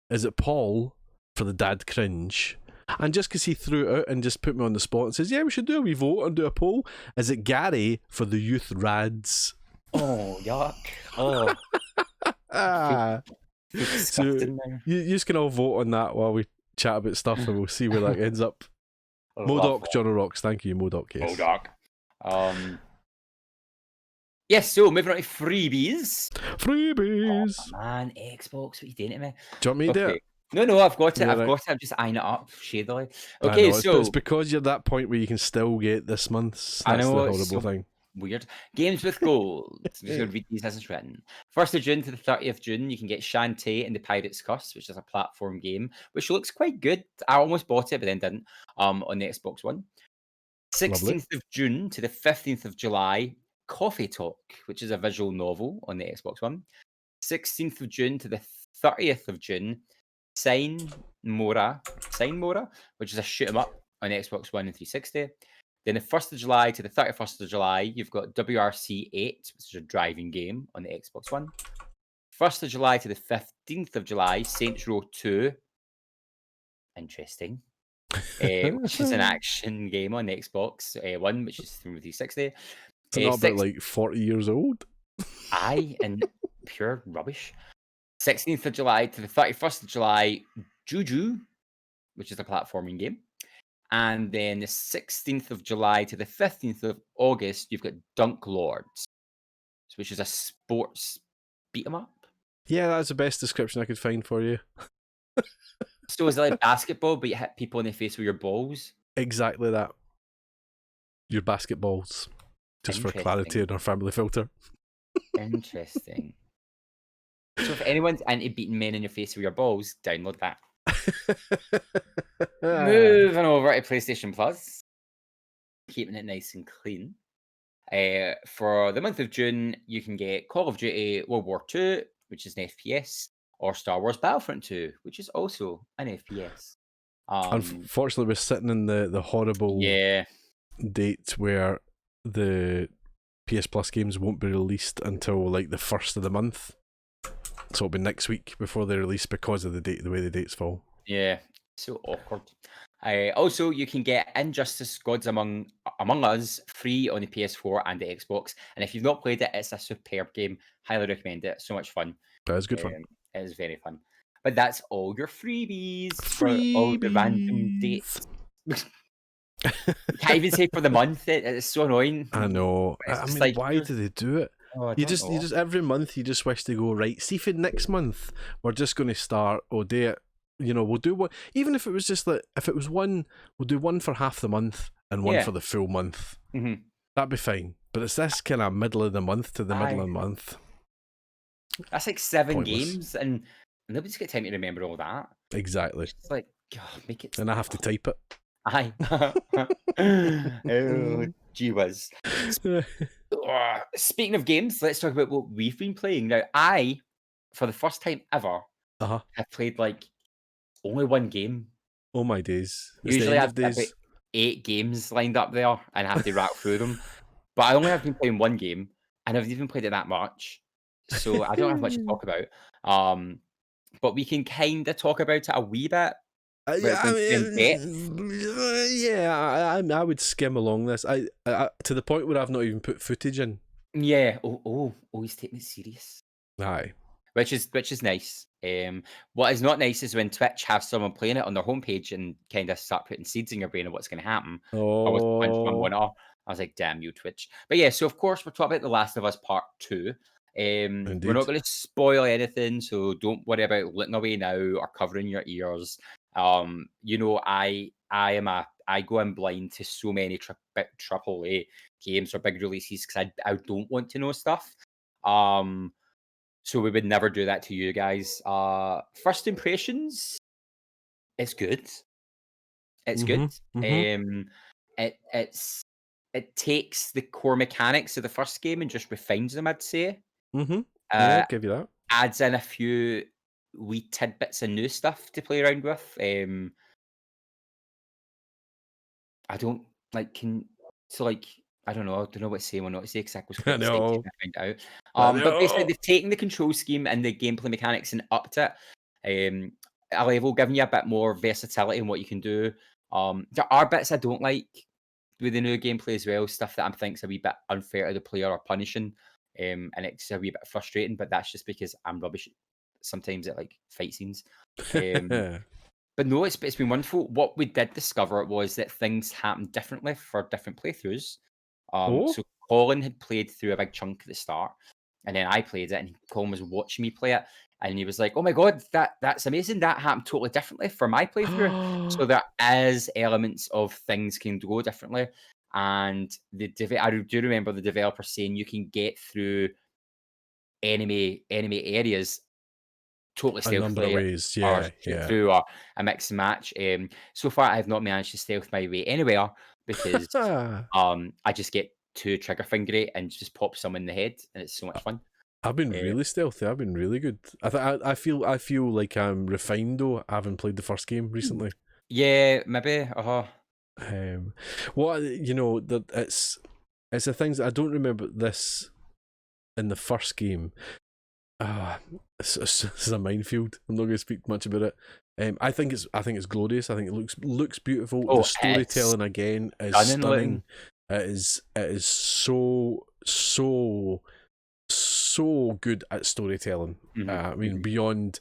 Is it Paul for the dad cringe? And just because he threw it out and just put me on the spot and says, yeah, we should do a wee vote and do a poll. Is it Gary for the youth rads? Oh, yuck. Oh. So you just can all vote on that while we chat about stuff and we'll see where that ends up. MODOK, John O'Rocks. Thank you, MODOK. Yes. MODOK. Yes, so moving on to freebies. Freebies. Oh, man, Xbox, what are you doing to me? Do you want me to do it? No, I've got it. Yeah, I've got it. I'm just eyeing it up shadily. Okay, so it's because you're at that point where you can still get this month's. That's the horrible thing. Weird. Games with Gold. I'm just going to read these as it's written. 1st of June to the 30th of June, you can get Shantae and the Pirate's Curse, which is a platform game, which looks quite good. I almost bought it, but then didn't, on the Xbox One. 16th of June to the 15th of July, Coffee Talk, which is a visual novel on the Xbox One. 16th of June to the 30th of June, Sign Mora, which is a shoot 'em up on Xbox One and 360. Then the 1st of July to the 31st of July, you've got WRC 8, which is a driving game on the Xbox One. 1st of July to the 15th of July, Saints Row 2. Interesting. Which is an action game on the Xbox One, which is from 360. It's not about like 40 years old. Aye, and pure rubbish. 16th of July to the 31st of July, Juju, which is a platforming game. And then the 16th of July to the 15th of August, you've got Dunk Lords, which is a sports beat 'em up. Yeah, that's the best description I could find for you. So is it like basketball, but you hit people in the face with your balls? Exactly that. Your basketballs. Just for clarity in our family filter. Interesting. So if anyone's into beating men in your face with your balls, download that. Moving over to PlayStation Plus. Keeping it nice and clean. For the month of June, you can get Call of Duty World War II, which is an FPS, or Star Wars Battlefront 2, which is also an FPS. Unfortunately, we're sitting in the horrible date where the PS Plus games won't be released until like the 1st of the month. So it'll be next week before they release because of the way the dates fall. Yeah, so awkward. Also, you can get Injustice Gods Among Us free on the PS4 and the Xbox. And if you've not played it, it's a superb game. Highly recommend it. So much fun. That is good fun. It is very fun. But that's all your freebies. For all the random dates. Can't even say for the month. It's so annoying. I know. I mean, like, why do they do it? Oh, you just every month you just wish to go, right, see for next month we're just going to start we'll do we'll do one, even if it was just like, if it was one, we'll do one for half the month and one for the full month. That'd be fine. But it's this kind of middle of the month to the middle of the month. That's like 7 games and nobody's got time to remember all that. Exactly. It's like, God, make it. And I have to type it. Aye. Oh, gee whiz. Speaking of games, let's talk about what we've been playing. Now, I, for the first time ever, have played like only one game. Oh my days. Usually I've got 8 games lined up there and I have to rattle through them. But I only have been playing one game and I've even played it that much. So I don't have much to talk about. But we can kind of talk about it a wee bit. I would skim along this. I to the point where I've not even put footage in. Yeah. Oh, he's taking it serious. Aye. Which is nice. What is not nice is when Twitch have someone playing it on their homepage and kind of start putting seeds in your brain of what's going to happen. I was like, damn you, Twitch. But yeah, so of course we're talking about The Last of Us Part 2. We're not going to spoil anything, so don't worry about looking away now or covering your ears. I go in blind to so many triple A games or big releases because I don't want to know stuff. So we would never do that to you guys. First impressions, it's good. It's good. It takes the core mechanics of the first game and just refines them, I'd say. Yeah, I'll give you that. Adds in a few wee tidbits of new stuff to play around with. I don't I don't know what to say or not to say because I was quite excited to find out. But basically they've taken the control scheme and the gameplay mechanics and upped it a level, giving you a bit more versatility in what you can do. There are bits I don't like with the new gameplay as well, stuff that I think's a wee bit unfair to the player or punishing. And it's a wee bit frustrating, but that's just because I'm rubbish sometimes at like fight scenes. But no, it's been wonderful. What we did discover was that things happen differently for different playthroughs. So Colin had played through a big chunk at the start, and then I played it, and Colin was watching me play it, and he was like, "Oh my god, that's amazing! That happened totally differently for my playthrough." So there is elements of things can go differently, and I do remember the developer saying you can get through enemy areas totally stealthily, through a mix and match. So far, I have not managed to stealth my way anywhere because I just get too trigger fingery and just pop someone in the head, and it's so much fun. I've been really stealthy. I've been really good. I feel like I'm refined though. I haven't played the first game recently. Yeah, maybe. What that it's the things that I don't remember this in the first game. It's a minefield. I'm not going to speak much about it. I think it's glorious. I think it looks beautiful. The storytelling again is stunning. It is so good at storytelling. I mean, beyond.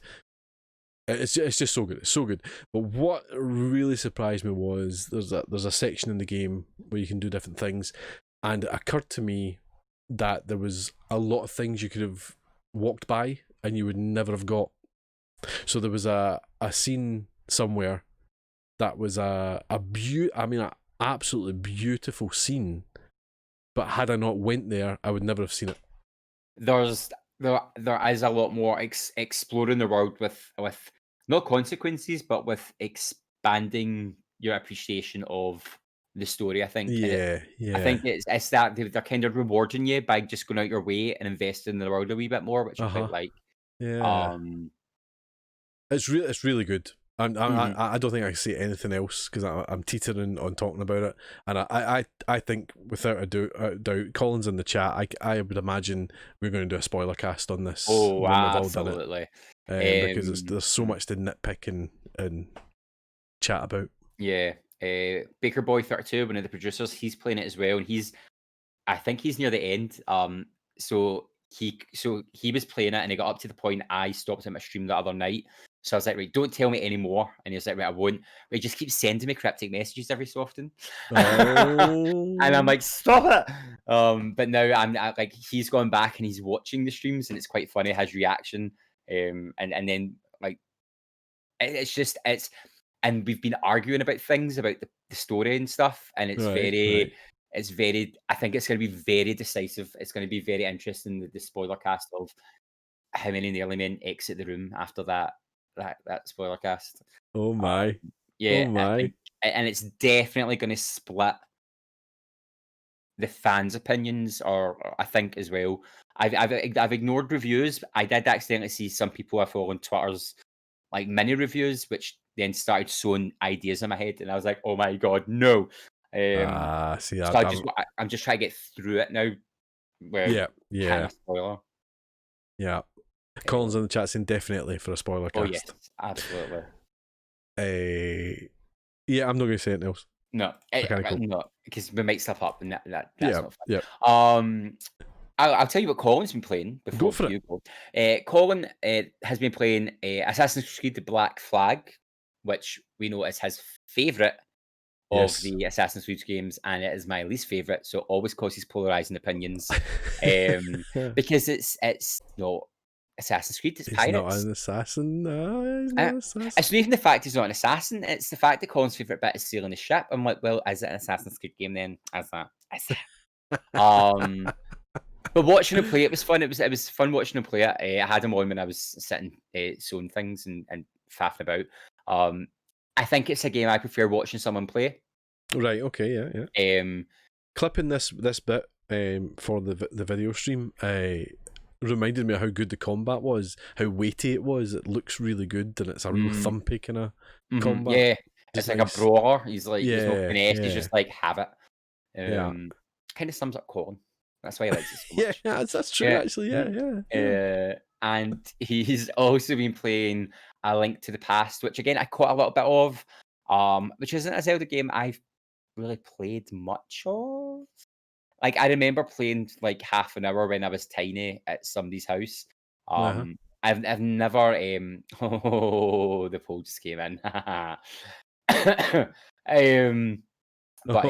It's just so good. It's so good. But what really surprised me was there's a section in the game where you can do different things, and it occurred to me that there was a lot of things you could have walked by and you would never have got. So there was a scene somewhere that was an absolutely beautiful scene, but had I not went there, I would never have seen it. There is a lot more exploring the world with not consequences, but with expanding your appreciation of the story. I think. Yeah. I think it's that they're kind of rewarding you by just going out your way and investing in the world a wee bit more, which I quite like. Yeah. It's really good. I don't think I can say anything else because I'm teetering on talking about it, and I think without a doubt, Colin's in the chat. I would imagine we're going to do a spoiler cast on this. Oh, when absolutely! We've all done it, because there's so much to nitpick and chat about. Yeah, Baker Boy 32, one of the producers, he's playing it as well, and I think he's near the end. So he was playing it, and he got up to the point I stopped at my stream the other night. So I was like, right, don't tell me anymore. And he was like, right, I won't. But he just keeps sending me cryptic messages every so often. Oh. And I'm like, stop it. But now I'm like, he's gone back and he's watching the streams, and it's quite funny, his reaction. And then like, and we've been arguing about things about the story and stuff, and it's very. I think it's going to be very decisive. It's going to be very interesting, the spoiler cast of how many nearly men exit the room after that spoiler cast. Oh my! Yeah, oh my! I think, and it's definitely going to split the fans' opinions, or I think as well. I've ignored reviews. I did accidentally see some people I follow on Twitter's like mini reviews, which then started sowing ideas in my head, and I was like, oh my god, no. See, so I'm just trying to get through it now. Yeah. Kind of spoiler. Yeah. Colin's in the chat saying definitely for a spoiler cast. Oh yes, absolutely. Yeah, I'm not going to say anything else. No, no, because we make stuff up, and that's not fun. Yeah. I'll tell you what Colin's been playing before. Go for it. Go. Colin has been playing Assassin's Creed: The Black Flag, which we know is his favourite of the Assassin's Creed games, and it is my least favourite. So it always causes polarising opinions, because it's not Assassin's Creed. It's pirates. He's not an assassin. No, he's not an assassin. It's not even the fact he's not an assassin. It's the fact that Colin's favourite bit is sailing the ship. I'm like, well, is it an Assassin's Creed game then? Is that? But watching him play, it was fun. It was fun watching him play it. I had him on when I was sitting sewing things and faffing about. I think it's a game I prefer watching someone play. Right. Okay. Yeah. Clipping this bit for the video stream reminded me of how good the combat was, how weighty it was. It looks really good, and it's a real thumpy kind of combat. Yeah, it's like nice. A brawler. He's like, there's no finesse. He's just like, have it. Kind of sums up Colin. That's why he likes it so much. Yeah, that's true, actually. Yeah. And he's also been playing A Link to the Past, which again I caught a little bit of, which isn't a Zelda game I've really played much of. Like I remember playing like half an hour when I was tiny at somebody's house. I've never the poll just came in. But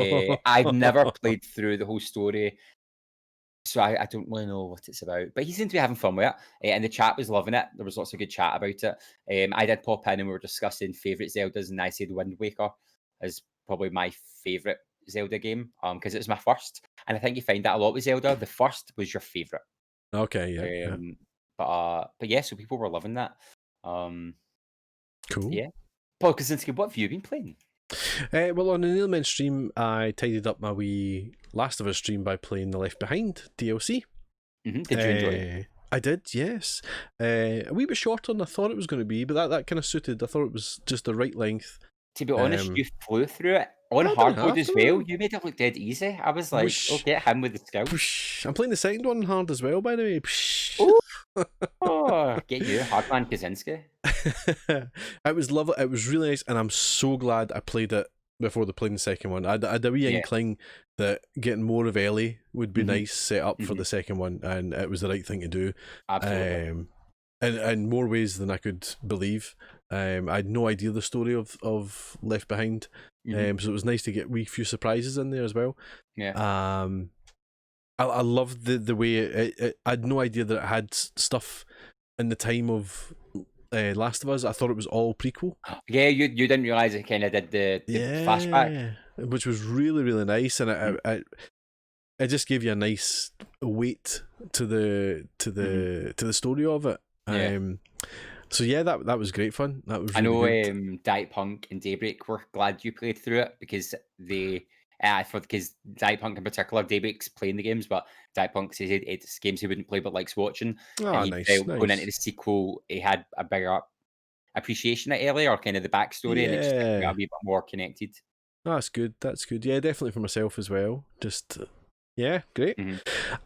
I've never played through the whole story. So I don't really know what it's about, but he seemed to be having fun with it, and the chat was loving it. There was lots of good chat about it. I did pop in and we were discussing favourite Zeldas, and I said Wind Waker is probably my favourite Zelda game, because it was my first, and I think you find that a lot with Zelda. The first was your favourite. Okay, yeah. But yeah, so people were loving that. Cool. Yeah. Paul Kaczynski, what have you been playing? Well, on the Neilman stream, I tidied up my wee Last of Us stream by playing the Left Behind DLC. Did you enjoy it? I did, yes. A wee bit shorter than I thought it was going to be, but that kind of suited. I thought it was just the right length. To be honest, you flew through it on I didn't hard mode have as well. to. You made it look dead easy. I was like, Whoosh, "Oh, get him with the skills." whoosh. I'm playing the second one hard as well, by the way. Oh, get you, Hardman Kaczynski. It was lovely. It was really nice, and I'm so glad I played it before they played the second one. I had a wee inkling that getting more of Ellie would be nice set up for the second one, and it was the right thing to do. Absolutely. In more ways than I could believe. I had no idea the story of Left Behind, so it was nice to get a wee few surprises in there as well. Yeah. I loved the way I had no idea that it had stuff in the time of Last of Us. I thought it was all prequel. Yeah, you didn't realise it kind of did the flashback, which was really, really nice, and it just gave you a nice weight to the story of it. Yeah. So yeah, that was great fun. That was. I know really good. Diet Punk and Daybreak were glad you played through it because they. Because Diet Punk in particular, Daybreak's playing the games, but Diet Punk says it's games he wouldn't play but likes watching. And he felt going into the sequel, he had a bigger appreciation of Ellie or kind of the backstory, and it just got a wee bit more connected. That's good. That's good. Yeah, definitely for myself as well. Just yeah, great.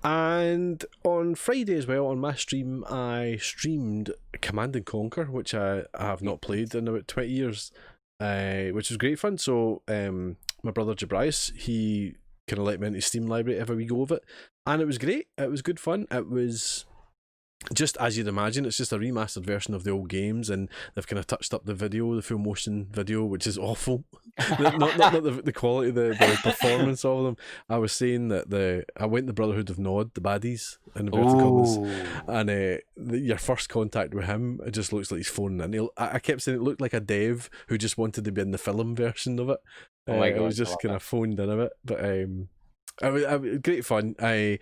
And on Friday as well, on my stream, I streamed Command and Conquer, which I have not played in about 20 years, which was great fun. So my brother Jabrias, he kind of let me into his Steam library, have a wee go of it, and it was great. It was good fun. It was just as you'd imagine, it's just a remastered version of the old games, and they've kind of touched up the video, the full motion video, which is awful. not the quality, the performance of them. I was saying that I went to Brotherhood of Nod, the baddies in inverted commas, and your first contact with him, it just looks like he's phoning in. I kept saying it looked like a dev who just wanted to be in the film version of it. It was just kind of phoned in a bit, but it was great fun. I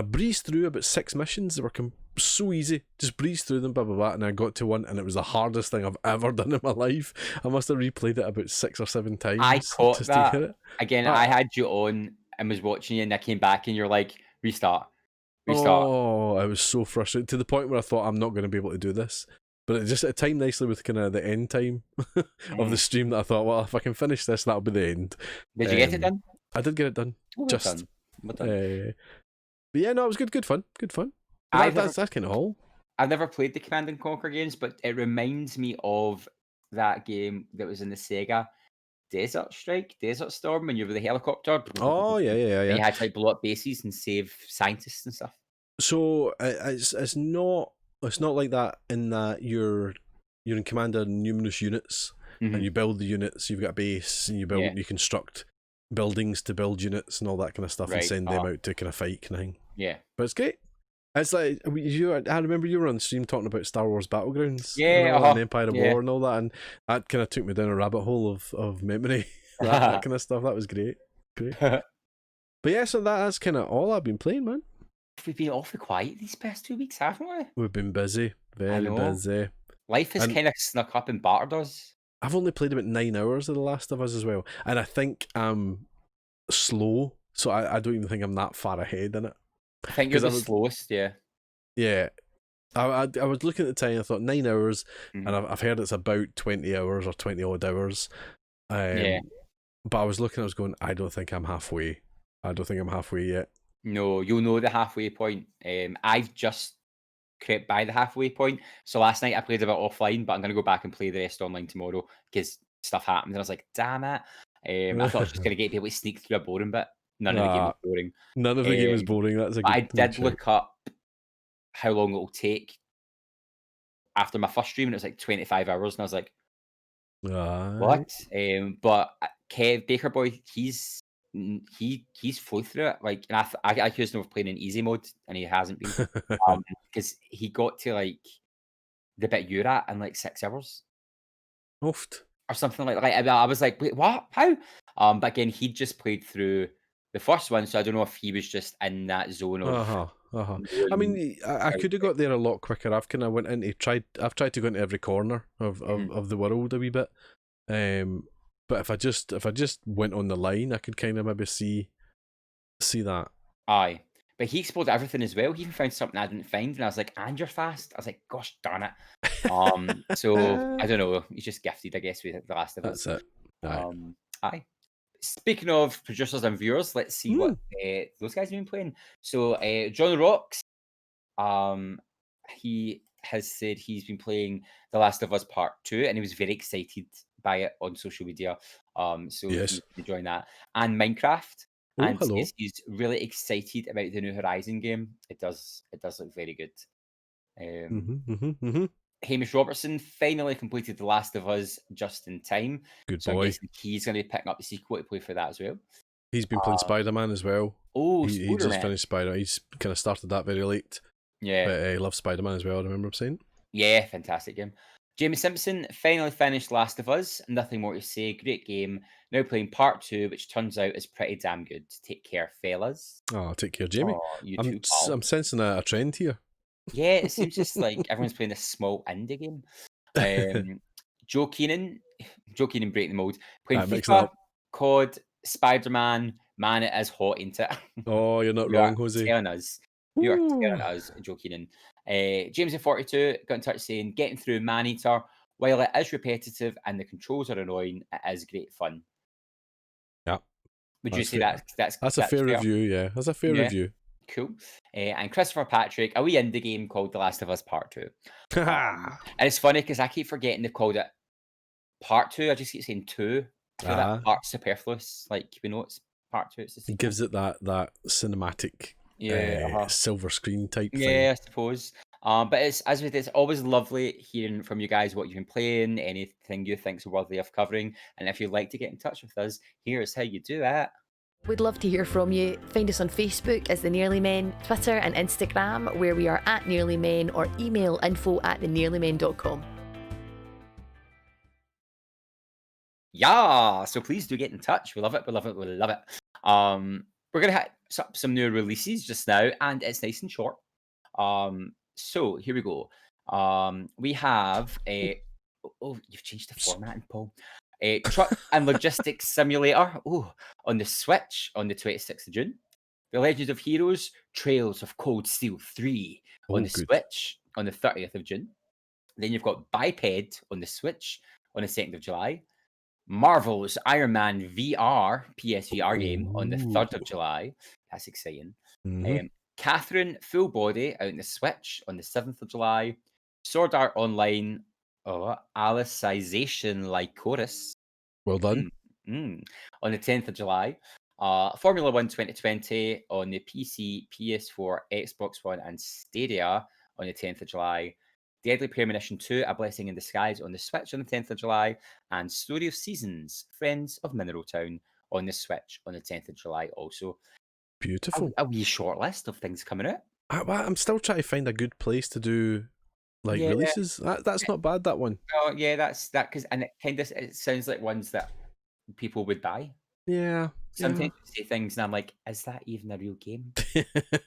breezed through about 6 missions. They were so easy, just breezed through them, blah blah blah, and I got to one, and it was the hardest thing I've ever done in my life. I must have replayed it about 6 or 7 times. I caught that again. I had you on and was watching you, and I came back, and you're like, restart. Oh, I was so frustrated to the point where I thought I'm not going to be able to do this. But it timed nicely with kind of the end time of the stream that I thought, well, if I can finish this, that'll be the end. Did you get it done? I did get it done. Just. But yeah, no, it was good fun. That's kind of all. I've never played the Command and Conquer games, but it reminds me of that game that was in the Sega Desert Storm, when you were the helicopter. Oh yeah. You had to blow up bases and save scientists and stuff. So it's not like that in that you're in command of numerous units, and you build the units. You've got a base, and you construct buildings to build units and all that kind of stuff, and send them out to kind of fight kind of thing. Yeah, but it's great. It's like I remember you were on stream talking about Star Wars Battlegrounds, and Empire of War and all that, and that kind of took me down a rabbit hole of memory, that kind of stuff. That was great. But yeah, so that's kind of all I've been playing, man. We've been awfully quiet these past 2 weeks, haven't we? We've been busy, very busy. Life has kind of snuck up and battered us. I've only played about 9 hours of The Last of Us as well, and I think I'm slow, so I don't even think I'm that far ahead in it. I think you're the slowest, yeah. Yeah. I was looking at the time, I thought 9 hours, and I've heard it's about 20 hours or 20 odd hours. But I was going, I don't think I'm halfway. I don't think I'm halfway yet. No, you'll know the halfway point. I've just crept by the halfway point. So last night I played a bit offline, but I'm going to go back and play the rest online tomorrow because stuff happened. And I was like, damn it. I thought I was just going to get people to sneak through a boring bit. None of the game was boring. None of the game was boring. That's a good I did look up how long it'll take after my first stream, and it was like 25 hours, and I was like, what? But Kev Baker Boy, he's flew through it. Like, and I accused him of playing in easy mode, and he hasn't been, because he got to like the bit you're at in like 6 hours. Oofed. Or something like that. I was like, wait, what? How? But again, he just played through the first one, so I don't know if he was just in that zone of. I mean, I could have got there a lot quicker. I've kind of went into I've tried to go into every corner of the world a wee bit. But if I just went on the line, I could kind of maybe see that. Aye, But he explored everything as well. He even found something I didn't find, and I was like, "And you're fast." I was like, "Gosh darn it!" So I don't know. He's just gifted, I guess, with The Last of Us. That's it. Aye. Aye. Speaking of producers and viewers, let's see what those guys have been playing. So John Rocks, he has said he's been playing The Last of Us Part 2, and he was very excited by it on social media. So Yes. he's enjoying that. And Minecraft. Oh, And hello. he's really excited about the new Horizon game. It does look very good. Hamish Robertson finally completed The Last of Us just in time. Good So boy. I'm guessing he's going to be picking up the sequel to play for that as well. He's been playing Spider-Man as well. Oh, he just finished Spider-Man. He's kind of started that very late. Yeah. But he loves Spider-Man as well, I remember him saying. Yeah, fantastic game. Jamie Simpson finally finished Last of Us. Nothing more to say. Great game. Now playing Part 2, which turns out is pretty damn good. Take care, fellas. Oh, take care, Jamie. You too, pal. I'm sensing a trend here. Yeah, it seems just like everyone's playing this small indie game. Joe Keenan breaking the mold. Playing FIFA, COD, Spider-Man. Man, it is hot, ain't it? Oh, you're not wrong, Jose. Telling us. You are telling us, Joe Keenan. James42 got in touch saying, getting through Man-Eater, while it is repetitive and the controls are annoying, it is great fun. Yeah. Would you say that's a fair fair review, yeah. That's a fair review. Cool. And Christopher Patrick, a wee indie game called The Last of Us Part 2. And it's funny because I keep forgetting they've called it Part 2. I just keep saying 2. I feel that part's superfluous. Like, we know it's Part 2. It gives it that cinematic silver screen type thing. Yeah, I suppose. But it's always lovely hearing from you guys what you've been playing, anything you think's worthy of covering. And if you'd like to get in touch with us, here's how you do it. We'd love to hear from you. Find us on Facebook as The Nearly Men, Twitter and Instagram, where we are at Nearly Men, or email info@thenearlymen.com. Yeah, so please do get in touch. We love it. We love it. We love it. We're gonna have some new releases just now, and it's nice and short. So here we go. We have a. Oh, you've changed the formatting, Paul. A truck and logistics simulator. Oh, on the Switch on the 26th of June. The Legend of Heroes: Trails of Cold Steel 3 on the Switch on the 30th of June. Then you've got Biped on the Switch on the 2nd of July. Marvel's Iron Man VR PSVR game on the 3rd of July. That's exciting. Catherine Full Body out on the Switch on the 7th of July. Sword Art Online, Alicization Lycoris. Well done. On the 10th of July. Formula 1 2020 on the PC, PS4, Xbox One, and Stadia on the 10th of July. Deadly Premonition 2, A Blessing in Disguise on the Switch on the 10th of July. And Story of Seasons, Friends of Mineral Town on the Switch on the 10th of July also. Beautiful. A wee short list of things coming out. I'm still trying to find a good place to do releases. That's not bad, that one. Oh, yeah, that's that, and it sounds like ones that people would buy. Yeah. Sometimes you say things and I'm like, is that even a real game?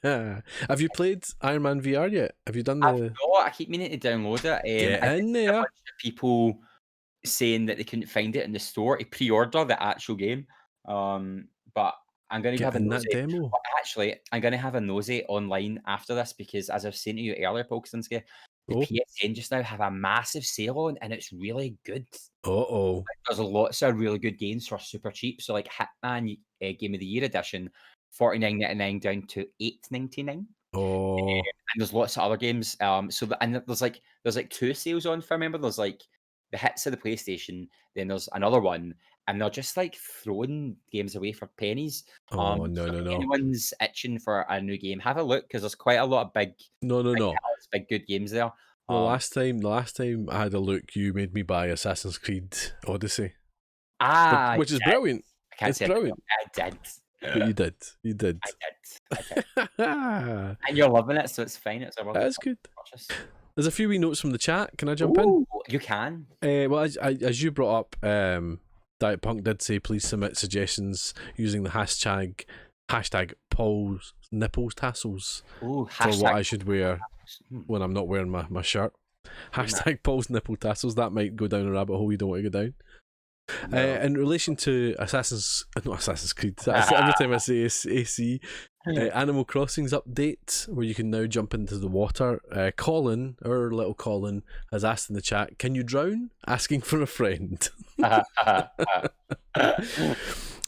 Have you played Iron Man VR yet? Have you done the... I keep meaning to download it. Get in there. A bunch of people saying that they couldn't find it in the store to pre-order the actual game. But I'm going to have a nosy. Demo. Actually, I'm going to have a nosy online after this because, as I was saying to you earlier, Paul Kaczynski, the PSN just now have a massive sale on, and it's really good. There's lots of really good games for super cheap. So, like Hitman Game of the Year edition, $49.99 down to $8.99. And there's lots of other games. There's like two sales on. If I remember, there's like the hits of the PlayStation. Then there's another one, and they're just like throwing games away for pennies. No. If anyone's itching for a new game, have a look because there's quite a lot of big good games there. The last time I had a look, you made me buy Assassin's Creed Odyssey. Which is brilliant. It's brilliant. I did. But you did. I did. And you're loving it, so it's fine. That's good. There's a few wee notes from the chat. Can I jump in? You can. Well, as you brought up, Diet Punk did say please submit suggestions using the hashtag Paul's nipples tassels for what I should wear when I'm not wearing my shirt. Hashtag Paul's nipple tassels. That might go down a rabbit hole you don't want to go down. No. In relation to not Assassin's Creed, every time I say AC, Animal Crossing's update, where you can now jump into the water. Colin, our little Colin, has asked in the chat, "Can you drown?" Asking for a friend.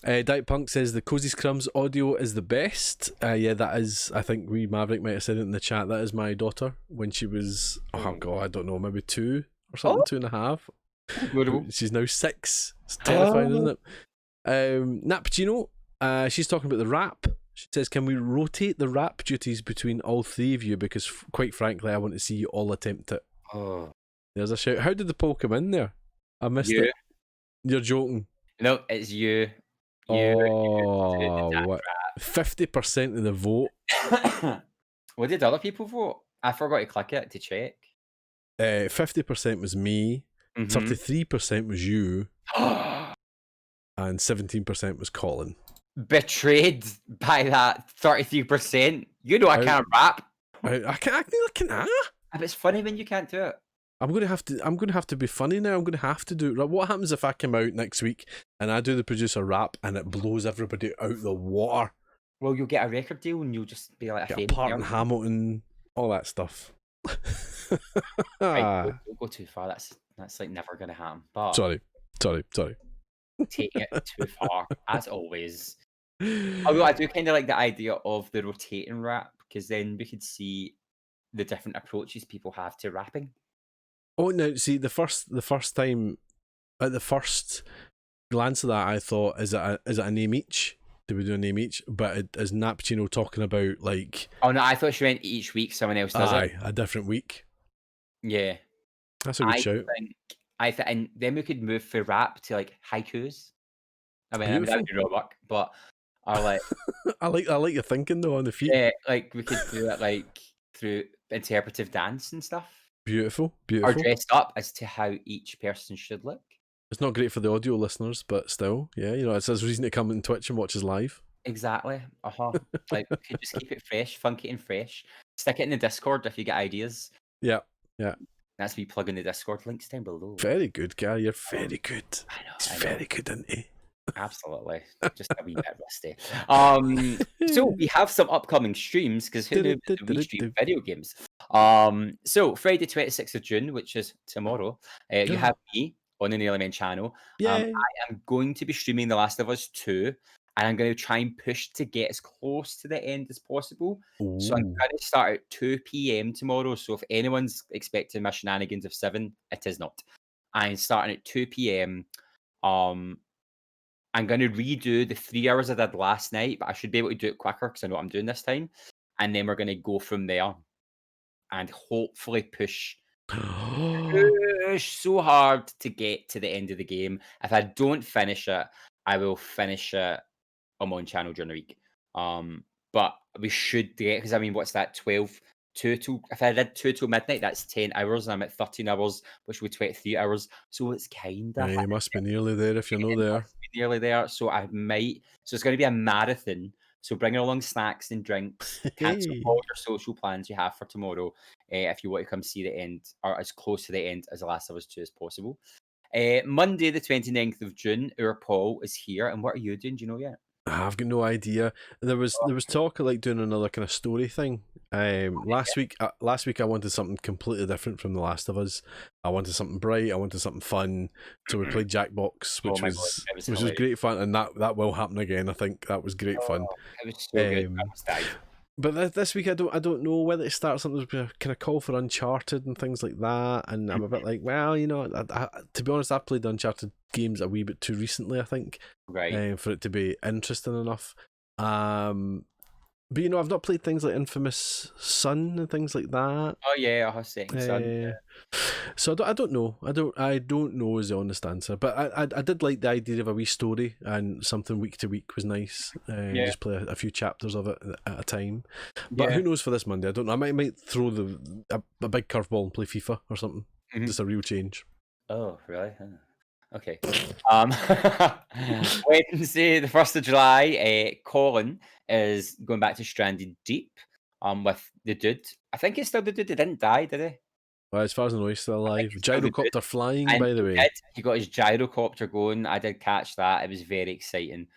Diet Punk says the Cozy Scrums audio is the best. Yeah, that is. I think Maverick might have said it in the chat. That is my daughter when she was, oh god, I don't know, maybe 2 or something, 2.5. She's now 6. It's terrifying, isn't it? Nappuccino, she's talking about the rap. She says, "Can we rotate the rap duties between all 3 of you? Because quite frankly, I want to see you all attempt it." Oh. There's a shout. How did the poll come in there? I missed it. You're joking. No, it's you. Oh, what? 50% of the vote. What did other people vote? I forgot to click it to check. 50% was me. 33% was you. And 17% was Colin. Betrayed by that 33%. You know I can't rap. I can't. But it's funny when you can't do it. I'm gonna have to be funny now. I'm gonna have to do it. What happens if I come out next week and I do the producer rap and it blows everybody out the water? Well, you'll get a record deal and you'll just be like a part in Hamilton, all that stuff. Right, don't go too far. That's like never gonna happen. But sorry. Taking it too far, as always. Although I do kind of like the idea of the rotating rap, because then we could see the different approaches people have to rapping. Oh no! See, the first time, at the first glance of that, I thought, is it a name each? Did we do a name each? But is Nappuccino talking about like? Oh no! I thought she meant each week someone else does it. A different week. Yeah, that's a good shout. I think, and then we could move for rap to like haikus. I mean that would be real work, but I like. I like your thinking though on the feet. Yeah, like we could do it like through interpretive dance and stuff. Beautiful. Or dressed up as to how each person should look. It's not great for the audio listeners, but still, yeah, it's a reason to come on Twitch and watch us live. Exactly. Like, we could just keep it fresh, funky and fresh. Stick it in the Discord if you get ideas. Yeah. That's me plugging the Discord. Links down below. Very good, Gary. You're very good. I know. He's very good, isn't he? Absolutely. Just a wee bit rusty. So we have some upcoming streams, because who knew we stream video games? So Friday 26th of June, which is tomorrow, you have me on the Nearly Men channel. I am going to be streaming The Last of Us 2, and I'm going to try and push to get as close to the end as possible. Ooh. So I'm going to start at 2 p.m. tomorrow. So if anyone's expecting my shenanigans of 7, it is not. I'm starting at 2 p.m. I'm going to redo the 3 hours I did last night, but I should be able to do it quicker because I know what I'm doing this time. And then we're going to go from there and hopefully push so hard to get to the end of the game. If I don't finish it, I will finish it on my own channel during the week. But we should get, because I mean, what's that? 2 till, if I did 2 till midnight, that's 10 hours, and I'm at 13 hours, which would be 23 hours. So it's kind of. Yeah, you must be nearly there if you're not there. Nearly there. So I might. So it's going to be a marathon. So bring along snacks and drinks. Cancel all your social plans you have for tomorrow if you want to come see the end, or as close to the end as The Last of Us 2 as possible. Monday, the 29th of June, our Paul is here. And what are you doing? Do you know yet? I've got no idea. There was talk of like doing another kind of story thing. Last week I wanted something completely different from The Last of Us. I wanted something bright. I wanted something fun. So we played Jackbox, which was great fun, and that will happen again. I think that was great fun. It was so good. But this week I don't know whether to start something with a kind of call for Uncharted and things like that. And I'm a bit like, well, to be honest, I've played Uncharted games a wee bit too recently, I think, right, for it to be interesting enough. But I've not played things like Infamous Son and things like that. Oh yeah, I Second Son. Yeah. So I don't know. I don't know is the honest answer. But I did like the idea of a wee story, and something week to week was nice. Just play a few chapters of it at a time. But who knows for this Monday? I don't know. I might throw a big curveball and play FIFA or something. Just a real change. Oh really? Okay. Wednesday, the 1st of July, Colin is going back to Stranded Deep with the dude. I think it's still the dude that didn't die, did he? Well, as far as I know, he's still alive. Gyrocopter flying, And by the way. he got his gyrocopter going. I did catch that. It was very exciting.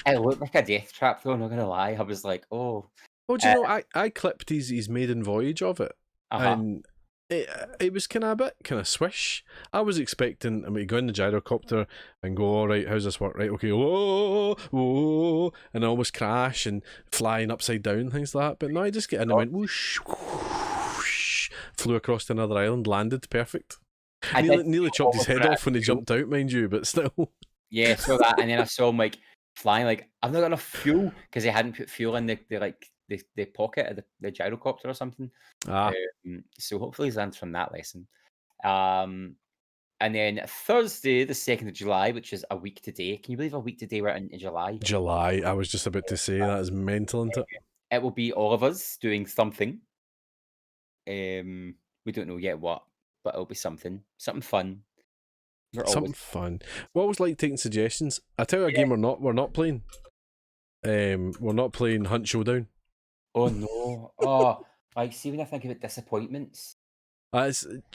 It looked like a death trap, though. I'm not gonna lie. I was like, oh. Well, do you know, I clipped his maiden voyage of it, and it was kind of a bit kind of swish. I was expecting to go in the gyrocopter and go, all right, how's this work? Right, okay, whoa, whoa, and almost crash and flying upside down and things like that. But no, I just get in and went whoosh, whoosh, flew across to another island, landed perfect. Nearly chopped his head off when he jumped out, mind you, but still. Yeah, so that, and then I saw him like flying. Like, I've not got enough fuel because he hadn't put fuel in the pocket of the gyrocopter or something. So hopefully he's learned from that lesson. And then Thursday, the 2nd of July, which is a week today. Can you believe a week today we're in July? July, I was just about to say, that is mental, isn't it? It will be all of us doing something. We don't know yet what, but it'll be something fun. Something fun. What was like taking suggestions? I tell you a game we're not playing. We're not playing Hunt Showdown. Oh no! Oh, like, see, when I think about disappointments,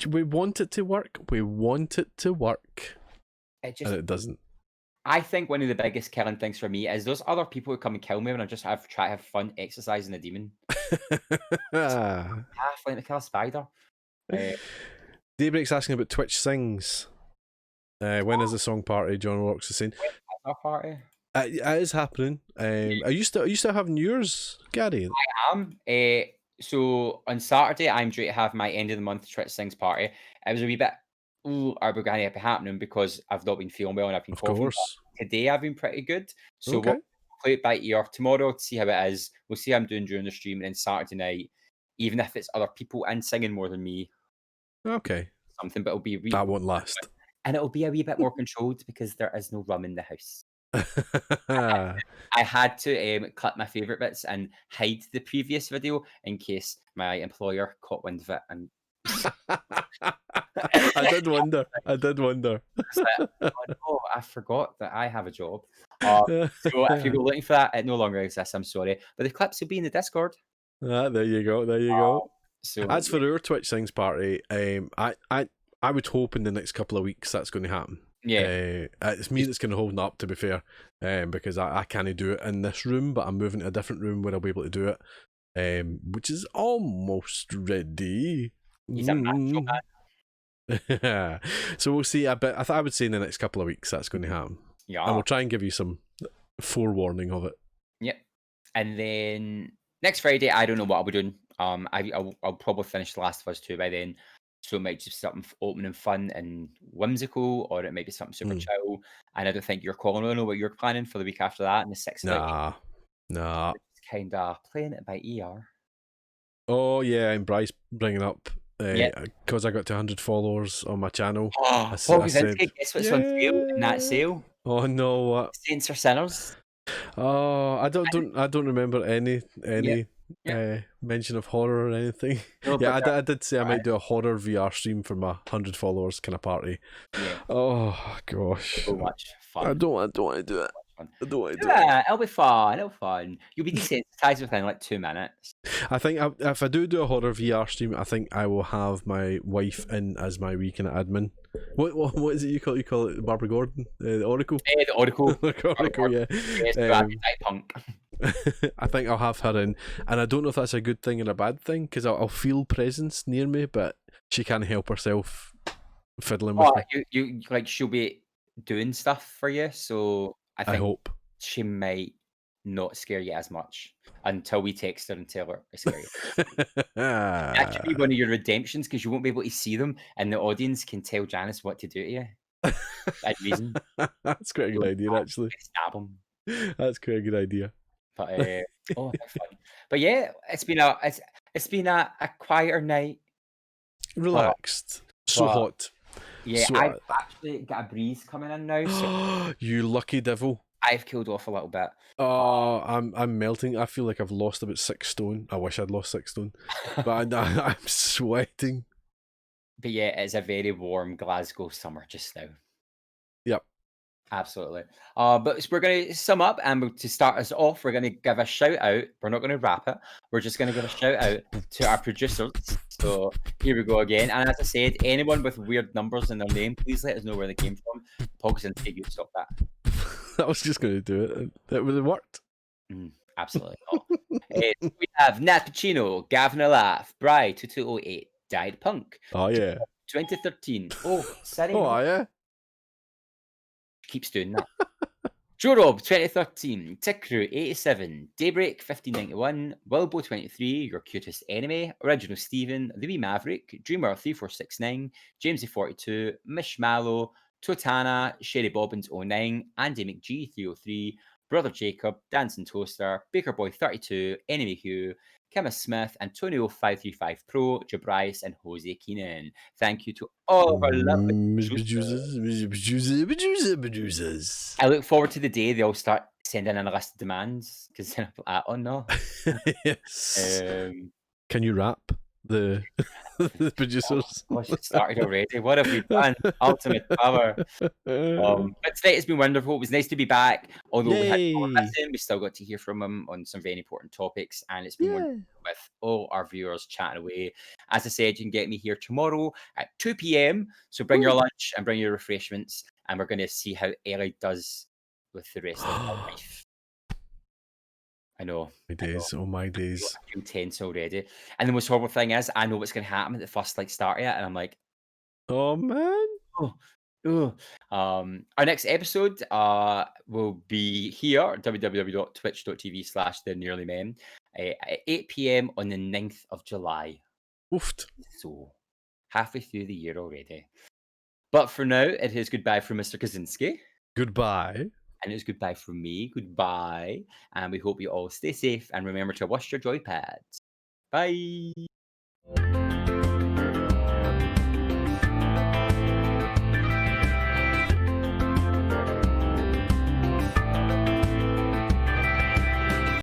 we want it to work. And it doesn't. I think one of the biggest killing things for me is those other people who come and kill me when I just try to have fun exercising a demon. Flying to kill a spider. Daybreak's asking about Twitch Sings. When is the song party? John Rocks is saying. Party. It is happening. Are you still having yours, Gary? I am. So on Saturday, I'm due to have my end of the month Twitch Sings party. It was a wee bit, are we going to be happening because I've not been feeling well and I've been coughing. Of course. Today I've been pretty good. So we'll play it by ear. Tomorrow, see how it is. We'll see how I'm doing during the stream. And then Saturday night, even if it's other people and singing more than me. Okay. Something, but it'll be that won't last. And it'll be a wee bit more controlled because there is no rum in the house. I had to cut my favourite bits and hide the previous video in case my employer caught wind of it. And I did wonder. Oh, I forgot that I have a job. So if you go looking for that, it no longer exists. I'm sorry, but the clips will be in the Discord. There you go. So as for our Twitch Sings party, I would hope in the next couple of weeks that's going to happen. Yeah, it's me that's going to hold it up, to be fair, because I can't do it in this room, but I'm moving to a different room where I'll be able to do it, which is almost ready. He's a macho man. So we'll see. I would say in the next couple of weeks that's going to happen. Yeah, and we'll try and give you some forewarning of it. Yep. And then next Friday, I don't know what I'll be doing. I'll probably finish The Last of Us 2 by then. So it might just be something open and fun and whimsical, or it might be something super chill. And I don't think you're calling. I don't know what you're planning for the week after that and the 6th. Nah. Just kind of playing it by ear. Oh yeah, and Bryce bringing up because I got to 100 followers on my channel. I said, guess what's on sale in that sale? Oh no, what? Saints or Sinners? Oh, I don't remember any mention of horror or anything. No, I did say I might do a horror VR stream for my 100 followers kind of party. Yeah. Oh gosh, so much fun. I don't want to do it. I don't want to do it. Yeah, it'll be fun. You'll be desensitized within like 2 minutes. I think if I do a horror VR stream, I think I will have my wife in as my wee kind of admin. What is it you call it? Barbara Gordon, the Oracle. The Oracle. Oracle, yeah. Yes, punk. I think I'll have her in, and I don't know if that's a good thing and a bad thing because I'll feel presence near me, but she can't help herself fiddling with me. You like she'll be doing stuff for you, so I hope she might not scare you as much until we text her and tell her it's scary. That could be one of your redemptions because you won't be able to see them, and the audience can tell Janice what to do to you. That reason. That's quite a good idea, actually. Stab them. That's quite a good idea. But that's fun. But yeah, it's been a quieter night. Relaxed. So hot. Yeah, I've actually got a breeze coming in now. So you lucky devil. I've cooled off a little bit. Oh, I'm melting. I feel like I've lost about 6 stone. I wish I'd lost 6 stone. But I'm sweating. But yeah, it's a very warm Glasgow summer just now. Yep. Absolutely. But we're going to sum up, and to start us off, we're going to give a shout out. We're not going to wrap it. We're just going to give a shout out to our producers. So here we go again. And as I said, anyone with weird numbers in their name, please let us know where they came from. Pogs and Tig, you stop that. I was just going to do it. It would have worked. Absolutely not. We have Nat Pacino, Gavin Laugh, Bry 2208, Died Punk. Oh yeah. 2013. Oh, sorry. Oh yeah. Keeps doing that. Joe Rob 2013, Tick Crew 87, Daybreak 1591, Wilbo 23, Your Cutest Enemy, Original Stephen, The Wee Maverick, Dreamer 3469, Jamesy 42, Mish Mallow, Totana, Sherry Bobbins 09, Andy McG 303, Brother Jacob, Dancing Toaster, Baker Boy 32, Enemy Hugh, Kimma Smith, Antonio 535 Pro, Jabrice, and Jose Keenan. Thank you to all of our lovely producers. I look forward to the day they all start sending in a list of demands, because then I'm like, oh no. Yes. Can you rap the producers? Oh, it started already. What have we done? Ultimate power. But today has been wonderful. It was nice to be back. Although we had missing, we still got to hear from him on some very important topics, and it's been wonderful with all our viewers chatting away. As I said, you can get me here tomorrow at 2 p.m. So bring your lunch and bring your refreshments, and we're going to see how Ellie does with the rest of her life. I know. My days. Oh my days. I feel tense already. And the most horrible thing is, I know what's going to happen at the first start of it, and I'm like, oh man. Our next episode will be here, www.twitch.tv/thenearlymen, at 8 p.m. on the 9th of July. Oofed. So, halfway through the year already. But for now, it is goodbye from Mr. Kaczynski. Goodbye. And it's goodbye from me. Goodbye. And we hope you all stay safe and remember to wash your joy pads. Bye.